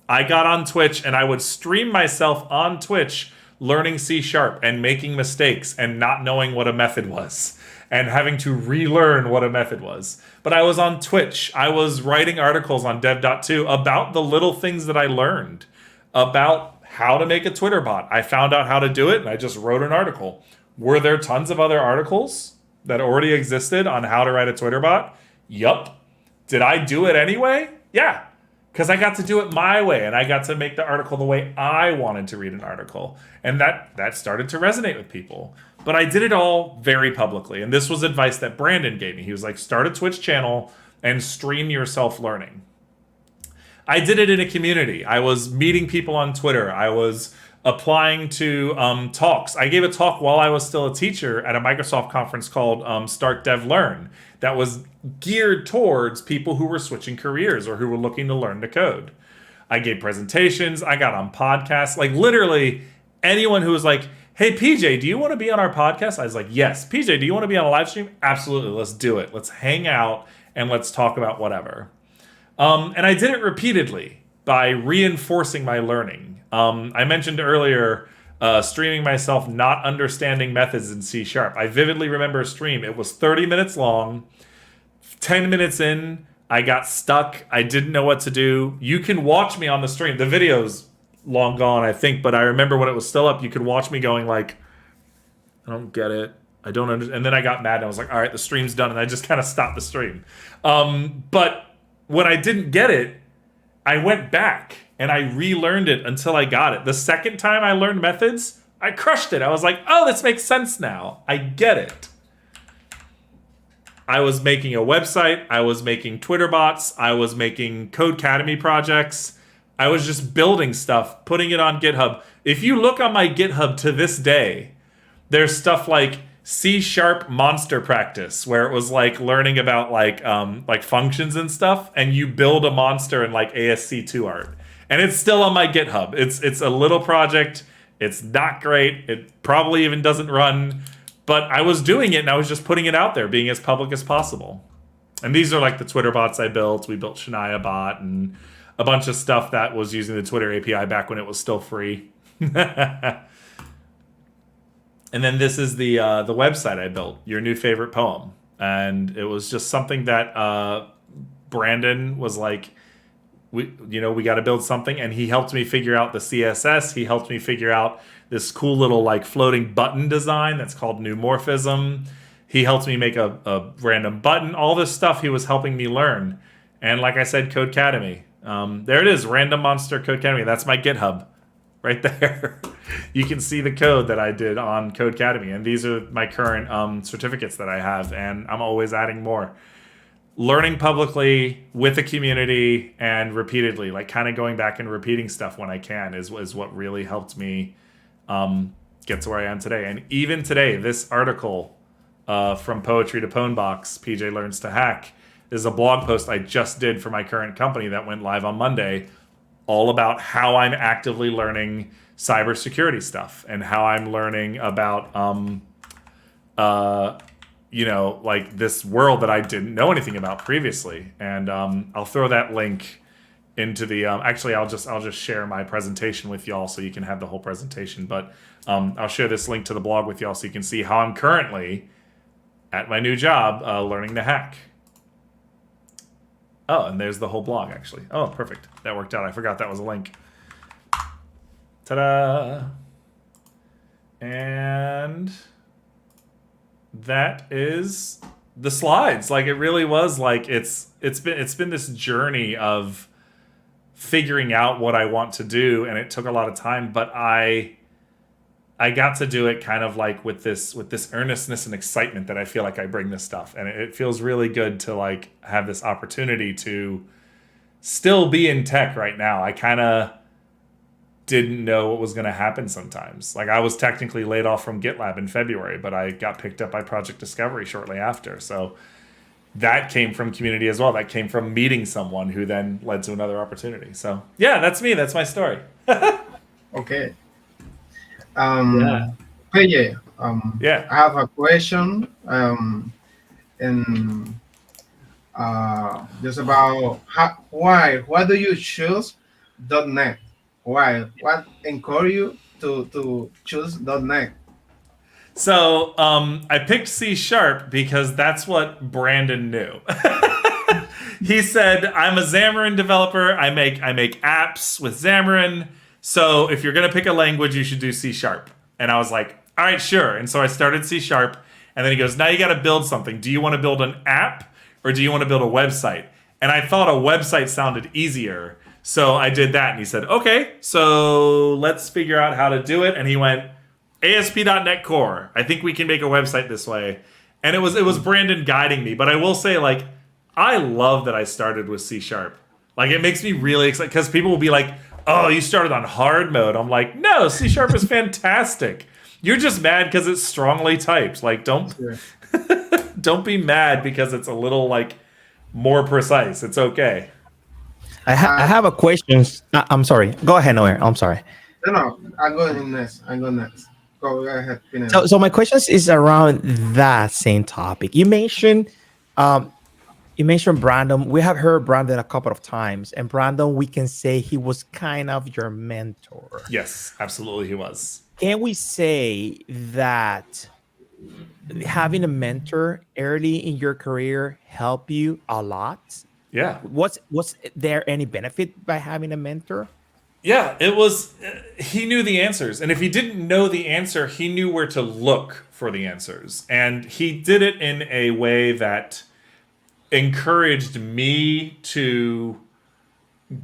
I got on Twitch and I would stream myself on Twitch learning C# and making mistakes and not knowing what a method was and having to relearn what a method was. But I was on Twitch. I was writing articles on dev.to about the little things that I learned about how to make a Twitter bot. I found out how to do it and I just wrote an article. Were there tons of other articles that already existed on how to write a Twitter bot? Yup. Did I do it anyway? Yeah. Because I got to do it my way, and I got to make the article the way I wanted to read an article. And that started to resonate with people. But I did it all very publicly. And this was advice that Brandon gave me. He was like, start a Twitch channel and stream yourself learning. I did it in a community. I was meeting people on Twitter. I was applying to talks. I gave a talk while I was still a teacher at a Microsoft conference called Start Dev Learn that was geared towards people who were switching careers or who were looking to learn to code. I gave presentations. I got on podcasts. Like literally anyone who was like, hey, PJ, do you want to be on our podcast? I was like, yes. PJ, do you want to be on a live stream? Absolutely. Let's do it. Let's hang out and let's talk about whatever. And I did it repeatedly by reinforcing my learning. I mentioned earlier streaming myself not understanding methods in C#. I vividly remember a stream. It was 30 minutes long. 10 minutes in, I got stuck. I didn't know what to do. You can watch me on the stream. The video's long gone, I think, but I remember when it was still up, you could watch me going like, I don't get it. I don't understand. And then I got mad and I was like, all right, the stream's done. And I just kind of stopped the stream. But when I didn't get it, I went back and I relearned it until I got it. The second time I learned methods, I crushed it. I was like, oh, this makes sense now. I get it. I was making a website. I was making Twitter bots. I was making Codecademy projects. I was just building stuff, putting it on GitHub. If you look on my GitHub to this day, there's stuff like C# monster practice, where it was like learning about like functions and stuff, and you build a monster in like ASC2 art. And it's still on my GitHub. It's a little project. It's not great. It probably even doesn't run. But I was doing it and I was just putting it out there, being as public as possible. And these are like the Twitter bots I built. We built Shania Bot and a bunch of stuff that was using the Twitter API back when it was still free. And then this is the website I built, Your New Favorite Poem. And it was just something that Brandon was like, we got to build something, and he helped me figure out the CSS. He helped me figure out this cool little like floating button design that's called Neumorphism. He helped me make a random button. All this stuff he was helping me learn. And like I said, Codecademy. There it is, Random Monster Codecademy. That's my GitHub right there. You can see the code that I did on Codecademy. And these are my current certificates that I have. And I'm always adding more. Learning publicly with the community and repeatedly, like kind of going back and repeating stuff when I can is what really helped me get to where I am today. And even today, this article from Poetry to Pwnebox, PJ Learns to Hack, is a blog post I just did for my current company that went live on Monday, all about how I'm actively learning cybersecurity stuff and how I'm learning about like this world that I didn't know anything about previously. And I'll throw that link into the actually I'll just share my presentation with y'all so you can have the whole presentation. But I'll share this link to the blog with y'all so you can see how I'm currently at my new job learning to hack. Oh, and there's the whole blog actually. Oh, perfect. That worked out. I forgot that was a link. Ta-da! And that is the slides. Like it really was like it's been this journey of figuring out what I want to do, and it took a lot of time, but I got to do it kind of like with this earnestness and excitement that I feel like I bring this stuff, and it feels really good to like have this opportunity to still be in tech right now. I kind of didn't know what was going to happen sometimes. Like I was technically laid off from GitLab in February, but I got picked up by Project Discovery shortly after. So that came from community as well. That came from meeting someone who then led to another opportunity. So yeah, that's me. That's my story. Okay. Yeah. PJ, Yeah. I have a question. And just about why do you choose .NET? Why? What encouraged you to choose .NET? So I picked C# because that's what Brandon knew. He said, I'm a Xamarin developer. I make apps with Xamarin. So if you're going to pick a language, you should do C#. And I was like, all right, sure. And so I started C#. And then he goes, now you got to build something. Do you want to build an app or do you want to build a website? And I thought a website sounded easier. So I did that. And he said, okay, so let's figure out how to do it. And he went, ASP.NET Core. I think we can make a website this way. And it was Brandon guiding me. But I will say, like, I love that I started with C#. Like, it makes me really excited because people will be like, oh, you started on hard mode. I'm like, no, C# is fantastic. You're just mad because it's strongly typed. Like, don't be mad because it's a little, like, more precise. It's okay. I have a question. I'm sorry. Go ahead, Noé. I'm sorry. No, I'm going next. Go ahead. So my question is around that same topic. You mentioned Brandon. We have heard Brandon a couple of times, and Brandon, we can say he was kind of your mentor. Yes, absolutely, he was. Can we say that having a mentor early in your career helped you a lot? Yeah. Was there any benefit by having a mentor? Yeah, it was. He knew the answers. And if he didn't know the answer, he knew where to look for the answers. And he did it in a way that encouraged me to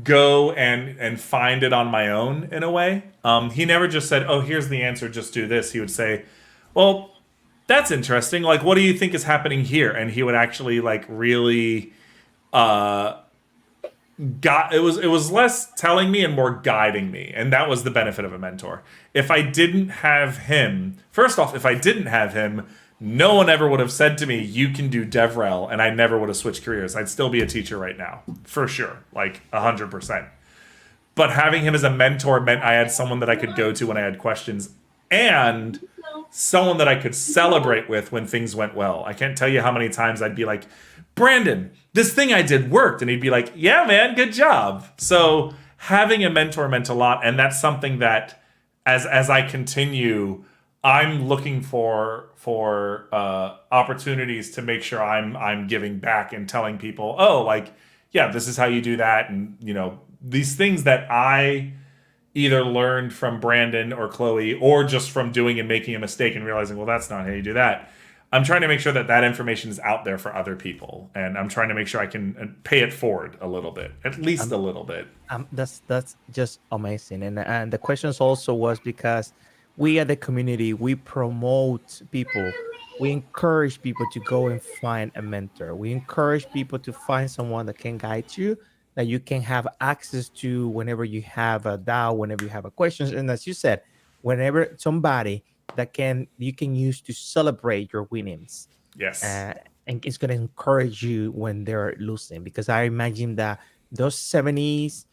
go and find it on my own in a way. He never just said, oh, here's the answer, just do this. He would say, well, that's interesting. Like, what do you think is happening here? And he would actually like really it was less telling me and more guiding me. And that was the benefit of a mentor. If I didn't have him, no one ever would have said to me, you can do DevRel, and I never would have switched careers. I'd still be a teacher right now, for sure, like 100%. But having him as a mentor meant I had someone that I could go to when I had questions and someone that I could celebrate with when things went well. I can't tell you how many times I'd be like, Brandon, this thing I did worked. And he'd be like, yeah, man, good job. So having a mentor meant a lot. And that's something that as I continue, I'm looking for opportunities to make sure I'm giving back and telling people, oh, like yeah, this is how you do that, and these things that I either learned from Brandon or Chloe, or just from doing and making a mistake and realizing, well, that's not how you do that. I'm trying to make sure that that information is out there for other people, and I'm trying to make sure I can pay it forward a little bit, at least a little bit. That's just amazing. And the questions also was because we at the community, we promote people, we encourage people to go and find a mentor. We encourage people to find someone that can guide you, that you can have access to whenever you have a doubt, whenever you have a question. And as you said, whenever somebody that you can use to celebrate your winnings, Yes. and it's going to encourage you when they're losing. Because I imagine that those 70s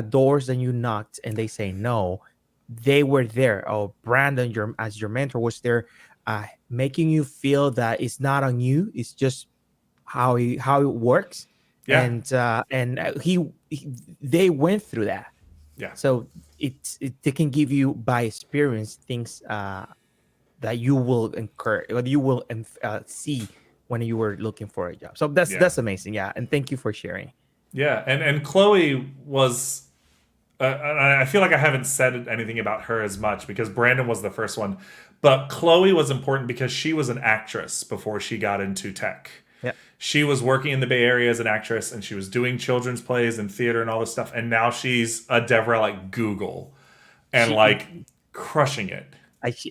doors that you knocked and they say no, they were there. Oh, Brandon, as your mentor, was there, making you feel that it's not on you, it's just how it works. Yeah. And they went through that. Yeah. So they can give you by experience things that you will incur, or you will see when you were looking for a job. So that's amazing. Yeah, and thank you for sharing. Yeah, and Chloe was. I feel like I haven't said anything about her as much because Brandon was the first one, but Chloe was important because she was an actress before she got into tech. Yeah, she was working in the Bay Area as an actress, and she was doing children's plays and theater and all this stuff. And now she's a DevRel at Google, and crushing it.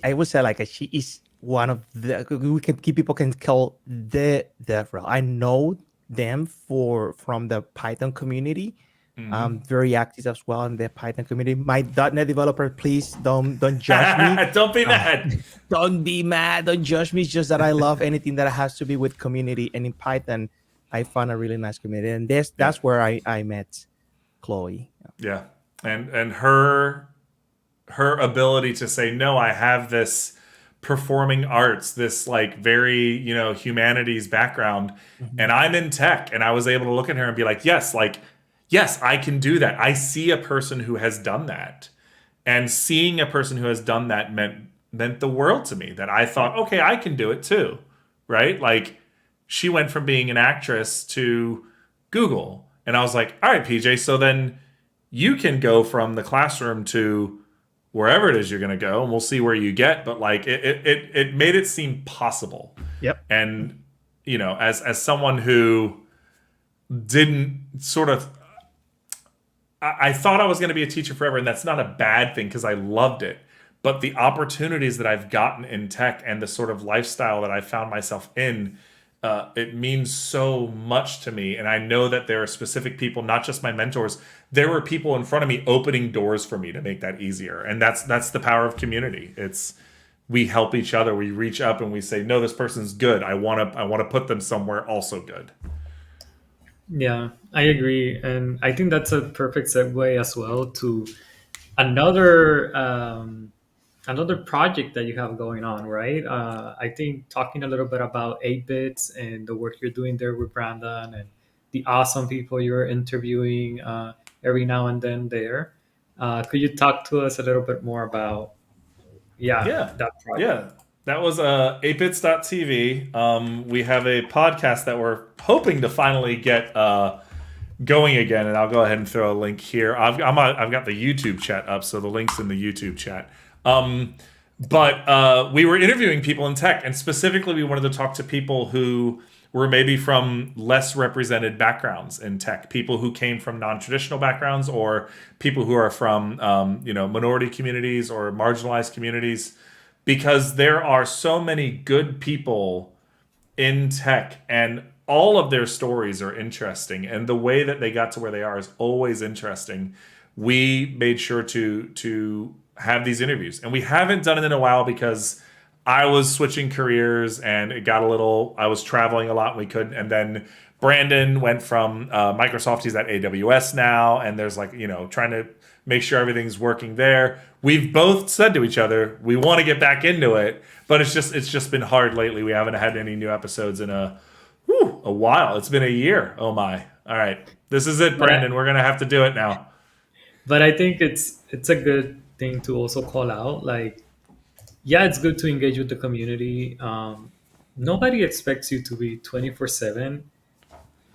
I would say she is one of people can call the DevRel. I know them from the Python community. I'm very active as well in the Python community. My .NET developer, please don't judge me. Don't be mad. Don't be mad. Don't judge me. It's just that I love anything that has to be with community. And in Python, I found a really nice community. And that's where I met Chloe. Yeah. And her ability to say, no, I have this performing arts, this very, humanities background, and I'm in tech. And I was able to look at her and be like, yes, I can do that. I see a person who has done that. And seeing a person who has done that meant the world to me, that I thought, okay, I can do it too. Right? She went from being an actress to Google. And I was like, all right, PJ, so then you can go from the classroom to wherever it is you're going to go, and we'll see where you get. But it made it seem possible. Yep. And, as someone who didn't sort of, I thought I was going to be a teacher forever, and that's not a bad thing because I loved it. But the opportunities that I've gotten in tech and the sort of lifestyle that I found myself in, it means so much to me. And I know that there are specific people, not just my mentors. There were people in front of me opening doors for me to make that easier. And that's the power of community. We help each other. We reach up and we say, no, this person's good. I want to put them somewhere also good. Yeah, I agree. And I think that's a perfect segue as well to another another project that you have going on, right? I think talking a little bit about 8-Bits and the work you're doing there with Brandon and the awesome people you're interviewing every now and then there. Could you talk to us a little bit more about that project? Yeah. That was 8bits.tv. We have a podcast that we're hoping to finally get going again, and I'll go ahead and throw a link here. I've got the YouTube chat up, so the link's in the YouTube chat. But we were interviewing people in tech, and specifically we wanted to talk to people who were maybe from less represented backgrounds in tech, people who came from non-traditional backgrounds, or people who are from minority communities or marginalized communities. Because there are so many good people in tech, and all of their stories are interesting, and the way that they got to where they are is always interesting. We made sure to have these interviews, and we haven't done it in a while because I was switching careers, and it got I was traveling a lot, and we couldn't. And then Brandon went from Microsoft. He's at AWS now, and there's trying to make sure everything's working there. We've both said to each other, we want to get back into it, but it's just been hard lately. We haven't had any new episodes in a while. It's been a year. Oh my. All right. This is it, Brandon. We're going to have to do it now. But I think it's a good thing to also call out. It's good to engage with the community. Nobody expects you to be 24/7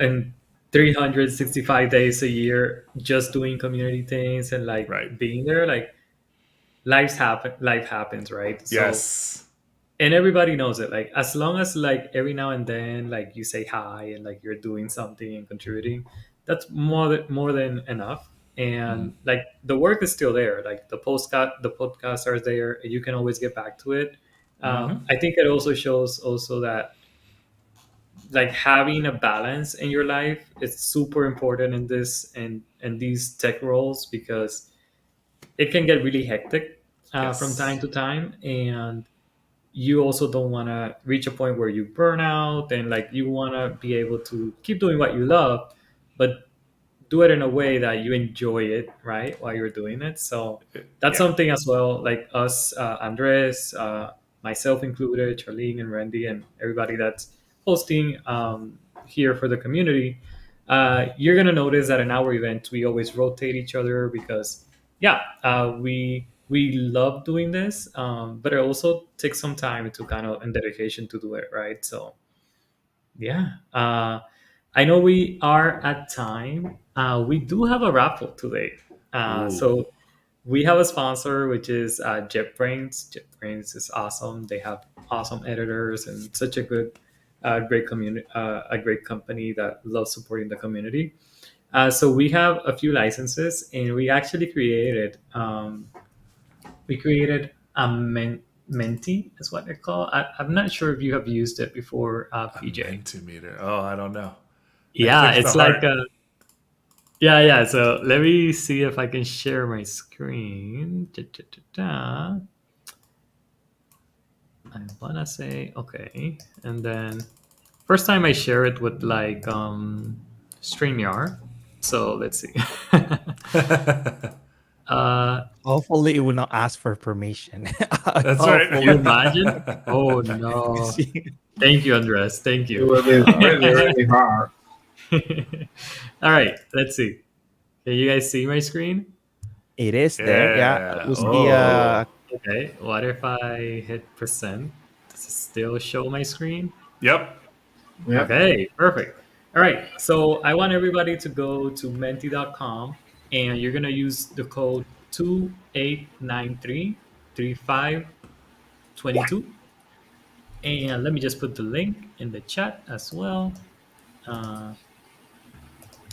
and 365 days a year just doing community things and like Right. being there, like life happens, right? So Yes. and everybody knows it, like as long as like every now and then like you say hi and like you're doing something and contributing, that's more than enough. And like the work is still there, like the podcasts are there, you can always get back to it. I think it also shows also that like having a balance in your life is super important in this and these tech roles, because it can get really hectic from Yes. time to time, and you also don't want to reach a point where you burn out, and like you want to be able to keep doing what you love, but do it in a way that you enjoy it, right, while you're doing it. So that's Yeah. something as well, like us, Andres, myself included, Charlene and Randy and everybody that's hosting here for the community. You're going to notice that in our event we always rotate each other, because yeah, we love doing this, but it also takes some time to kind of and dedication to do it, right? So yeah, I know we are at time. We do have a raffle today. Ooh. So we have a sponsor, which is JetBrains. JetBrains is awesome. They have awesome editors and such a good, great community, a great company that loves supporting the community. So we have a few licenses, and we actually created a Menti, is what they call. I'm not sure if you have used it before, A PJ. Mentimeter. Oh, I don't know. I Yeah, clicked the it's like heart. yeah. So let me see if I can share my screen. I wanna say okay, and then first time I share it with like StreamYard. So let's see. uh, Hopefully, it will not ask for permission. That's can you Hopefully. imagine? right. Oh no! Thank you, Andres. Thank It you. will be really, really hard. All right, let's see. Can you guys see my screen? It is there. Yeah, Yeah. we see. Oh. Okay, what if I hit percent? Does it still show my screen? Yep. Yeah. Okay, perfect. All right, so I want everybody to go to menti.com, and you're going to use the code 28933522. And let me just put the link in the chat as well. Uh,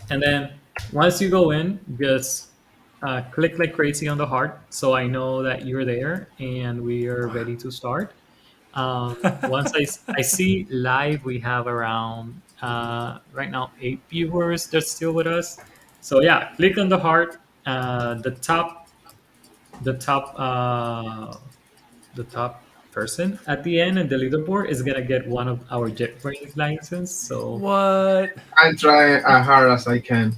and then once you go in, just click like crazy on the heart so I know that you're there and we are ready to start. Once I see live, we have around right now 8 viewers that's still with us. So yeah, click on the heart. The top, the top person at the end in the leaderboard is gonna get one of our JetBrains license. So What? I'm trying as hard as I can.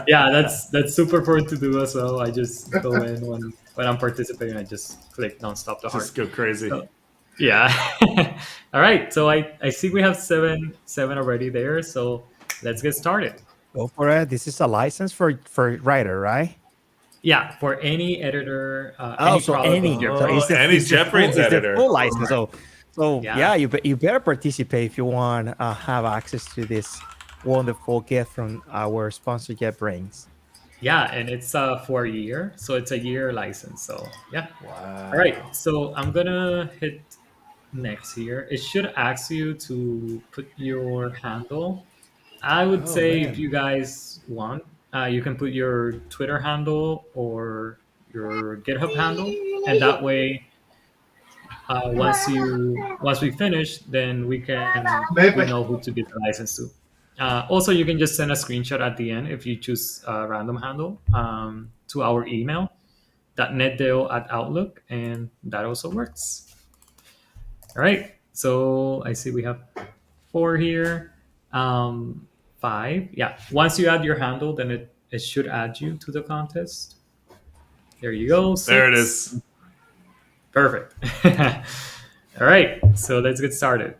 yeah, that's super important to do as well. I just go in when I'm participating. I just click nonstop the heart. Just go crazy. So, yeah. All right. So I see we have seven already there. So let's get started. Go for it. This is a license for writer, right? Yeah, for any editor, Oh, any so product of any. your So Oh, any it's the full, JetBrains it's the editor. full license. So Yeah. yeah, you better participate if you want have access to this wonderful gift from our sponsor JetBrains. Yeah, and it's for a year, so it's a year license. So yeah. Wow. All right. So I'm gonna hit next here. It should ask you to put your handle. I would Oh, say man. if you guys want, you can put your Twitter handle or your GitHub handle, and that way, once we finish, then we know who to give the license to. Also, you can just send a screenshot at the end if you choose a random handle to our email netdale@outlook, and that also works. All right. So I see we have 4 here. 5. Yeah. Once you add your handle, then it should add you to the contest. There you go. 6. There it is. Perfect. All right. So let's get started.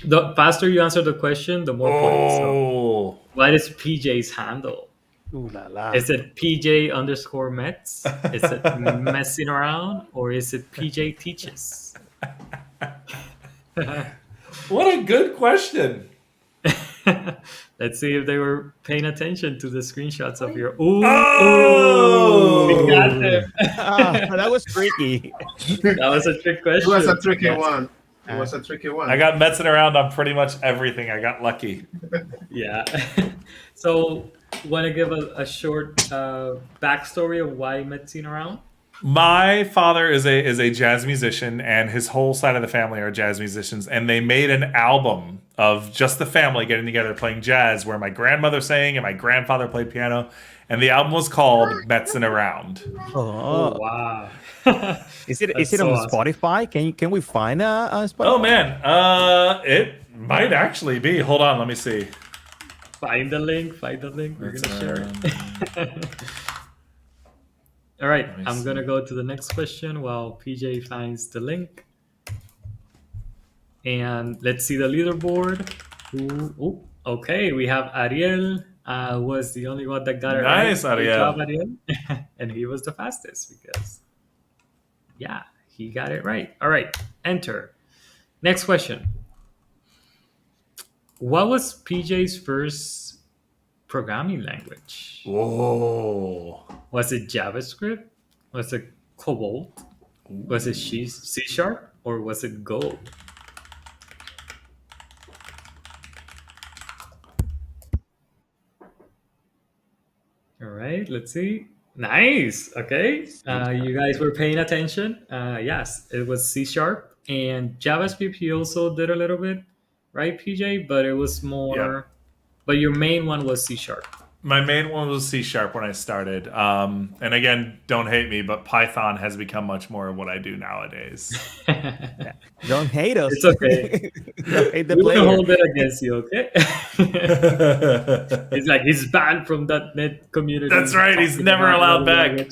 The faster you answer the question, the more points. So Oh. what is PJ's handle? Ooh la la. Is it PJ_Mets? Is it messing around, or is it PJ teaches? What a good question. Let's see if they were paying attention to the screenshots of your. Ooh, we got Oh, them. That was tricky. That was a trick It question. was a tricky Yes. one. It was a tricky one. I got messing around on pretty much everything. I got lucky. Yeah. So, want to give a short backstory of why Metzing around? My father is a jazz musician, and his whole side of the family are jazz musicians. And they made an album of just the family getting together playing jazz, where my grandmother sang and my grandfather played piano. And the album was called Metzing Around. Oh, wow. Is it That's on so awesome. Spotify? Can we find Spotify? Oh man, it might actually be. Hold on, let me see. Find the link. We're going Metzing to share it. Around. All right. Let me I'm see. going to go to the next question while PJ finds the link. And let's see the leaderboard. Ooh, okay, we have Ariel was the only one that got it right. Nice, Good Ariel. job, Ariel. And he was the fastest because, yeah, he got it right. All right, enter. Next question. What was PJ's first programming language? Whoa. Was it JavaScript? Was it Cobol? Was it C Sharp? Or was it Go? All right, let's see. Nice. Okay. You guys were paying attention. Yes, it was C Sharp and JavaScript. He also did a little bit, right, PJ? But it was more. But your main one was C Sharp. My main one was C# when I started. And again, don't hate me, but Python has become much more of what I do nowadays. Don't hate us. It's okay. Don't hate the We can player. hold it against you, okay? It's like he's banned from that net community. That's right, he's Talking never about allowed another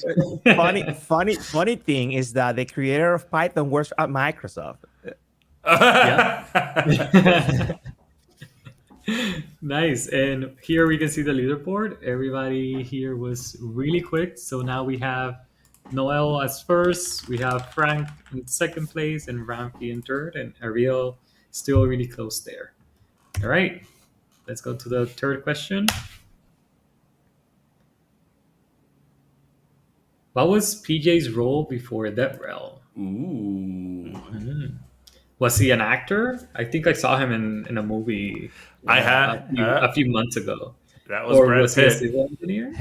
back. language. Funny thing is that the creator of Python works at Microsoft. Nice. And here we can see the leaderboard. Everybody here was really quick. So now we have Noel as first, we have Frank in second place, and Rampi in third, and Ariel still really close there. All right, let's go to the third question. What was PJ's role before DevRel? Ooh. Was he an actor? I think I saw him in a movie. I had- a few months ago. That was Or Brad was he a Pitt. civil engineer?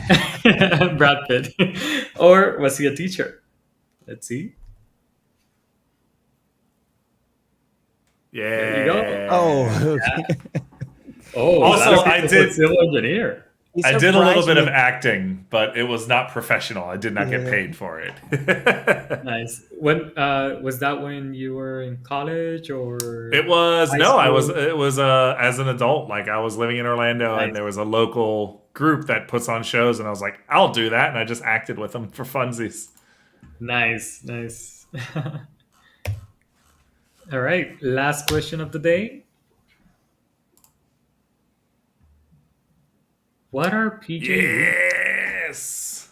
Brad Pitt. Or was he a teacher? Let's see. Yeah. There you go. Oh, okay. Oh, a Also, lot of I people did- put civil engineer. He I did a little surprised bit of me. acting, but it was not professional. I did not get Yeah. paid for it. Nice. When was that when you were in college or? It was High no, I was school? it was as an adult. Like I was living in Orlando, Nice. and there was a local group that puts on shows, and I was like, I'll do that, and I just acted with them for funsies. Nice. All right. Last question of the day. What are PJ? Yes.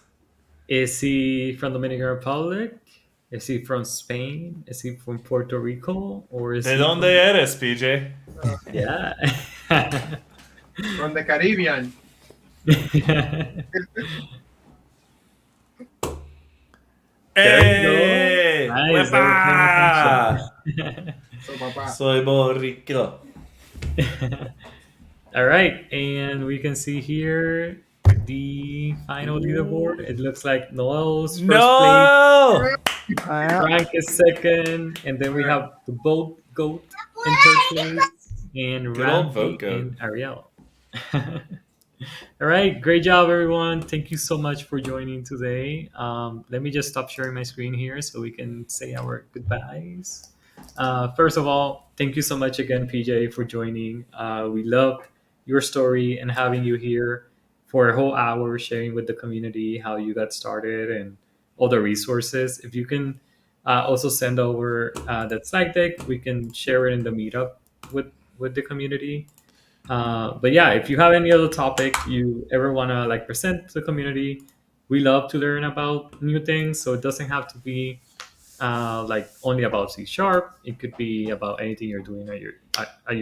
Is he from Dominican Republic? Is he from Spain? Is he from Puerto Rico? Or is ¿De he dónde eres, PJ? Yeah. From the Caribbean. Hey, Nice, they ¡Huepa! So, Papa. Soy boricua. All right, and we can see here the final leaderboard. It looks like Noel's first place, No. Frank is second, and then we have the boat goat in third place, and Good old vote Ramsey goat. and Ariel. All right, great job, everyone. Thank you so much for joining today. Let me just stop sharing my screen here so we can say our goodbyes. First of all, thank you so much again, PJ, for joining. We loved your story and having you here for a whole hour sharing with the community how you got started and all the resources. If you can also send over that slide deck, we can share it in the meetup with the community. But yeah, if you have any other topic you ever want to like present to the community, we love to learn about new things. So it doesn't have to be like only about C sharp. It could be about anything you're doing at your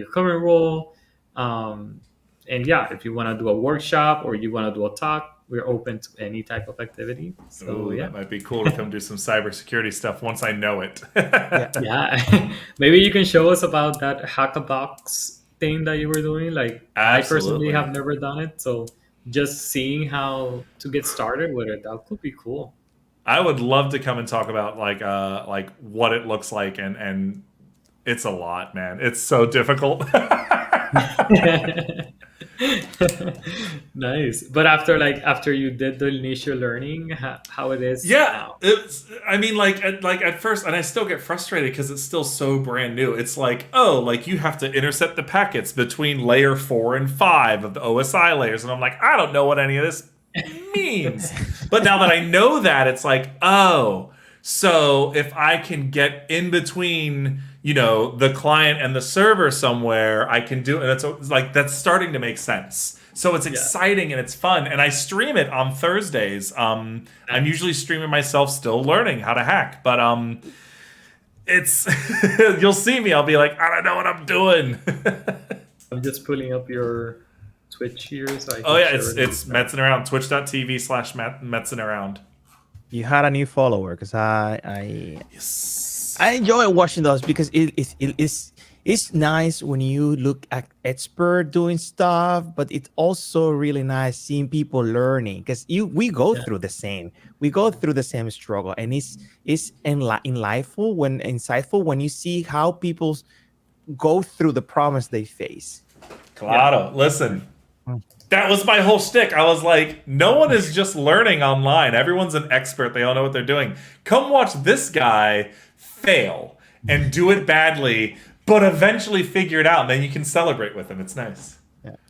current role. Um, and yeah, if you want to do a workshop or you want to do a talk, we're open to any type of activity. So Ooh, yeah, that might be cool to come do some cybersecurity stuff once I know it. Yeah. yeah. Maybe you can show us about that hackabox thing that you were doing. Like I personally Absolutely. have never done it, so just seeing how to get started with it, that could be cool. I would love to come and talk about like what it looks like, and it's a lot, man. It's so difficult. Nice. But after you did the initial learning, how it is Yeah, now? it's. I mean, like at first, and I still get frustrated because it's still so brand new. It's like, oh, like you have to intercept the packets between layer 4 and 5 of the OSI layers, and I'm like, I don't know what any of this means. But now that I know that, it's like, oh, so if I can get in between, the client and the server somewhere, I can do it. And it's like that's starting to make sense. So it's Yeah. exciting and it's fun, and I stream it on Thursdays. I'm usually streaming myself, still learning how to hack, but it's you'll see me. I'll be like, I don't know what I'm doing. I'm just pulling up your Twitch here so I can Oh yeah, share it's it. Metzing Around. Twitch.tv/Metzing Around. You had a new follower because Yes. I enjoy watching those because it's nice when you look at expert doing stuff, but it's also really nice seeing people learning because we go Yeah. through the same struggle, and it's insightful when you see how people go through the problems they face. Claro, listen. That was my whole shtick. I was like, no one is just learning online. Everyone's an expert. They all know what they're doing. Come watch this guy fail and do it badly, but eventually figure it out. And then you can celebrate with him. It's nice.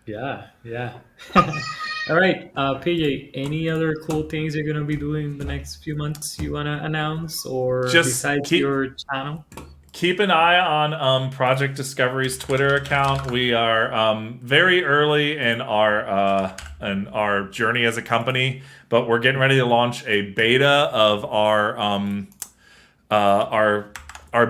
Yeah, yeah. All right, PJ, any other cool things you're gonna be doing the next few months you wanna announce, or Just besides keep your channel? keep an eye on Project Discovery's Twitter account. We are very early in our journey as a company, but we're getting ready to launch a beta of our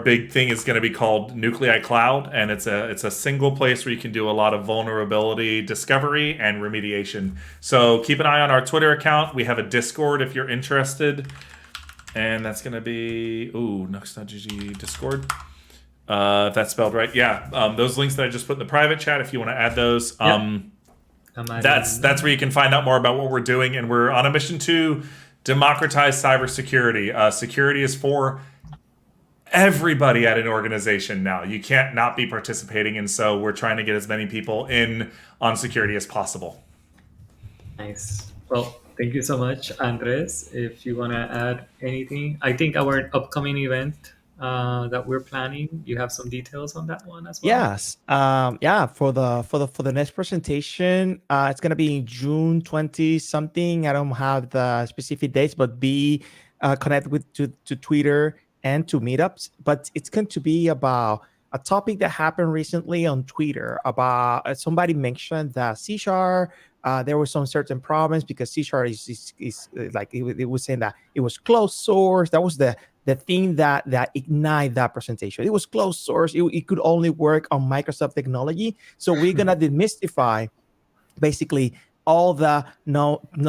big thing is going to be called Nuclei Cloud, and it's a single place where you can do a lot of vulnerability discovery and remediation. So keep an eye on our Twitter account. We have a Discord if you're interested. And that's going to be, Nux.gg Discord. If that's spelled right. Yeah. Those links that I just put in the private chat, if you want to add those. I'm That's where you can find out more about what we're doing. And we're on a mission to democratize cybersecurity. Security is for everybody at an organization now. You can't not be participating. And so we're trying to get as many people in on security as possible. nice. Well, thank you so much, Andres. If you wanna add anything, I think our upcoming event that we're planning, you have some details on that one as well. Yes. Yeah. For the next presentation, it's gonna be in June 20 something. I don't have the specific dates, but be connected to Twitter and to meetups. But it's going to be about a topic that happened recently on Twitter about somebody mentioned that C sharp. There were some certain problems because C sharp is like it was saying that it was closed source. That was the thing that ignite that presentation. It was closed source. It could only work on Microsoft technology. So we're gonna demystify basically all the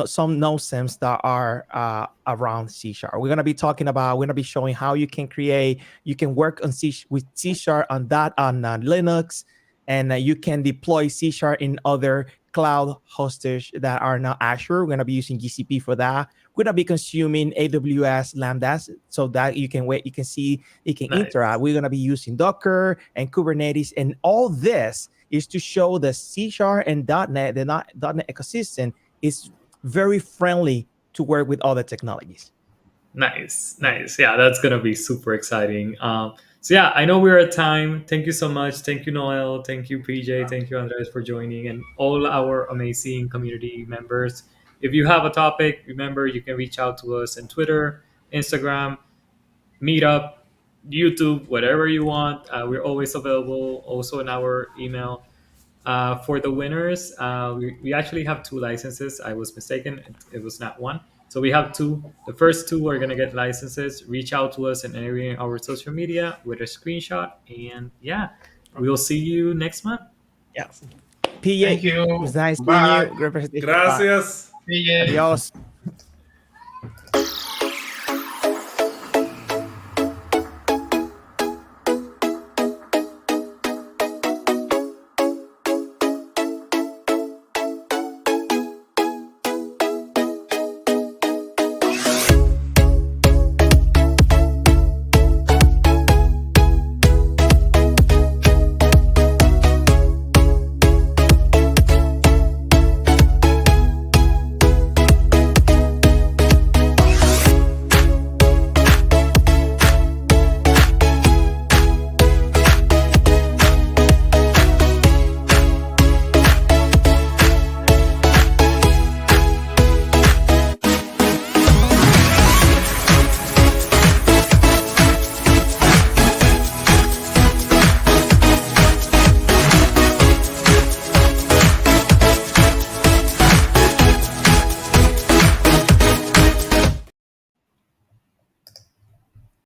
some nonsense that are around C sharp. We're gonna be showing how you can work on with C sharp on Linux, and you can deploy C sharp in other cloud hostage that are not Azure. We're gonna be using GCP for that. We're gonna be consuming AWS Lambdas so that you can see it can Nice. interact. We're gonna be using Docker and Kubernetes, and all this is to show the C# and .NET, the .NET ecosystem is very friendly to work with other technologies. Nice. Yeah, that's gonna be super exciting. So yeah, I know we're at time. Thank you so much. Thank you, Noel. Thank you, PJ. Thank you, Andres, for joining, and all our amazing community members. If you have a topic, remember you can reach out to us on Twitter, Instagram, Meetup, YouTube, whatever you want. We're always available. Also in our email. For the winners, we actually have 2 licenses. I was mistaken. It was not one. So we have two. The first two are gonna get licenses. Reach out to us in any of our social media with a screenshot, and yeah, we'll see you next month. Yeah. Thank PJ, it you. was nice seeing Bye. you. Great presentation. Bye. Gracias. See you. Adios.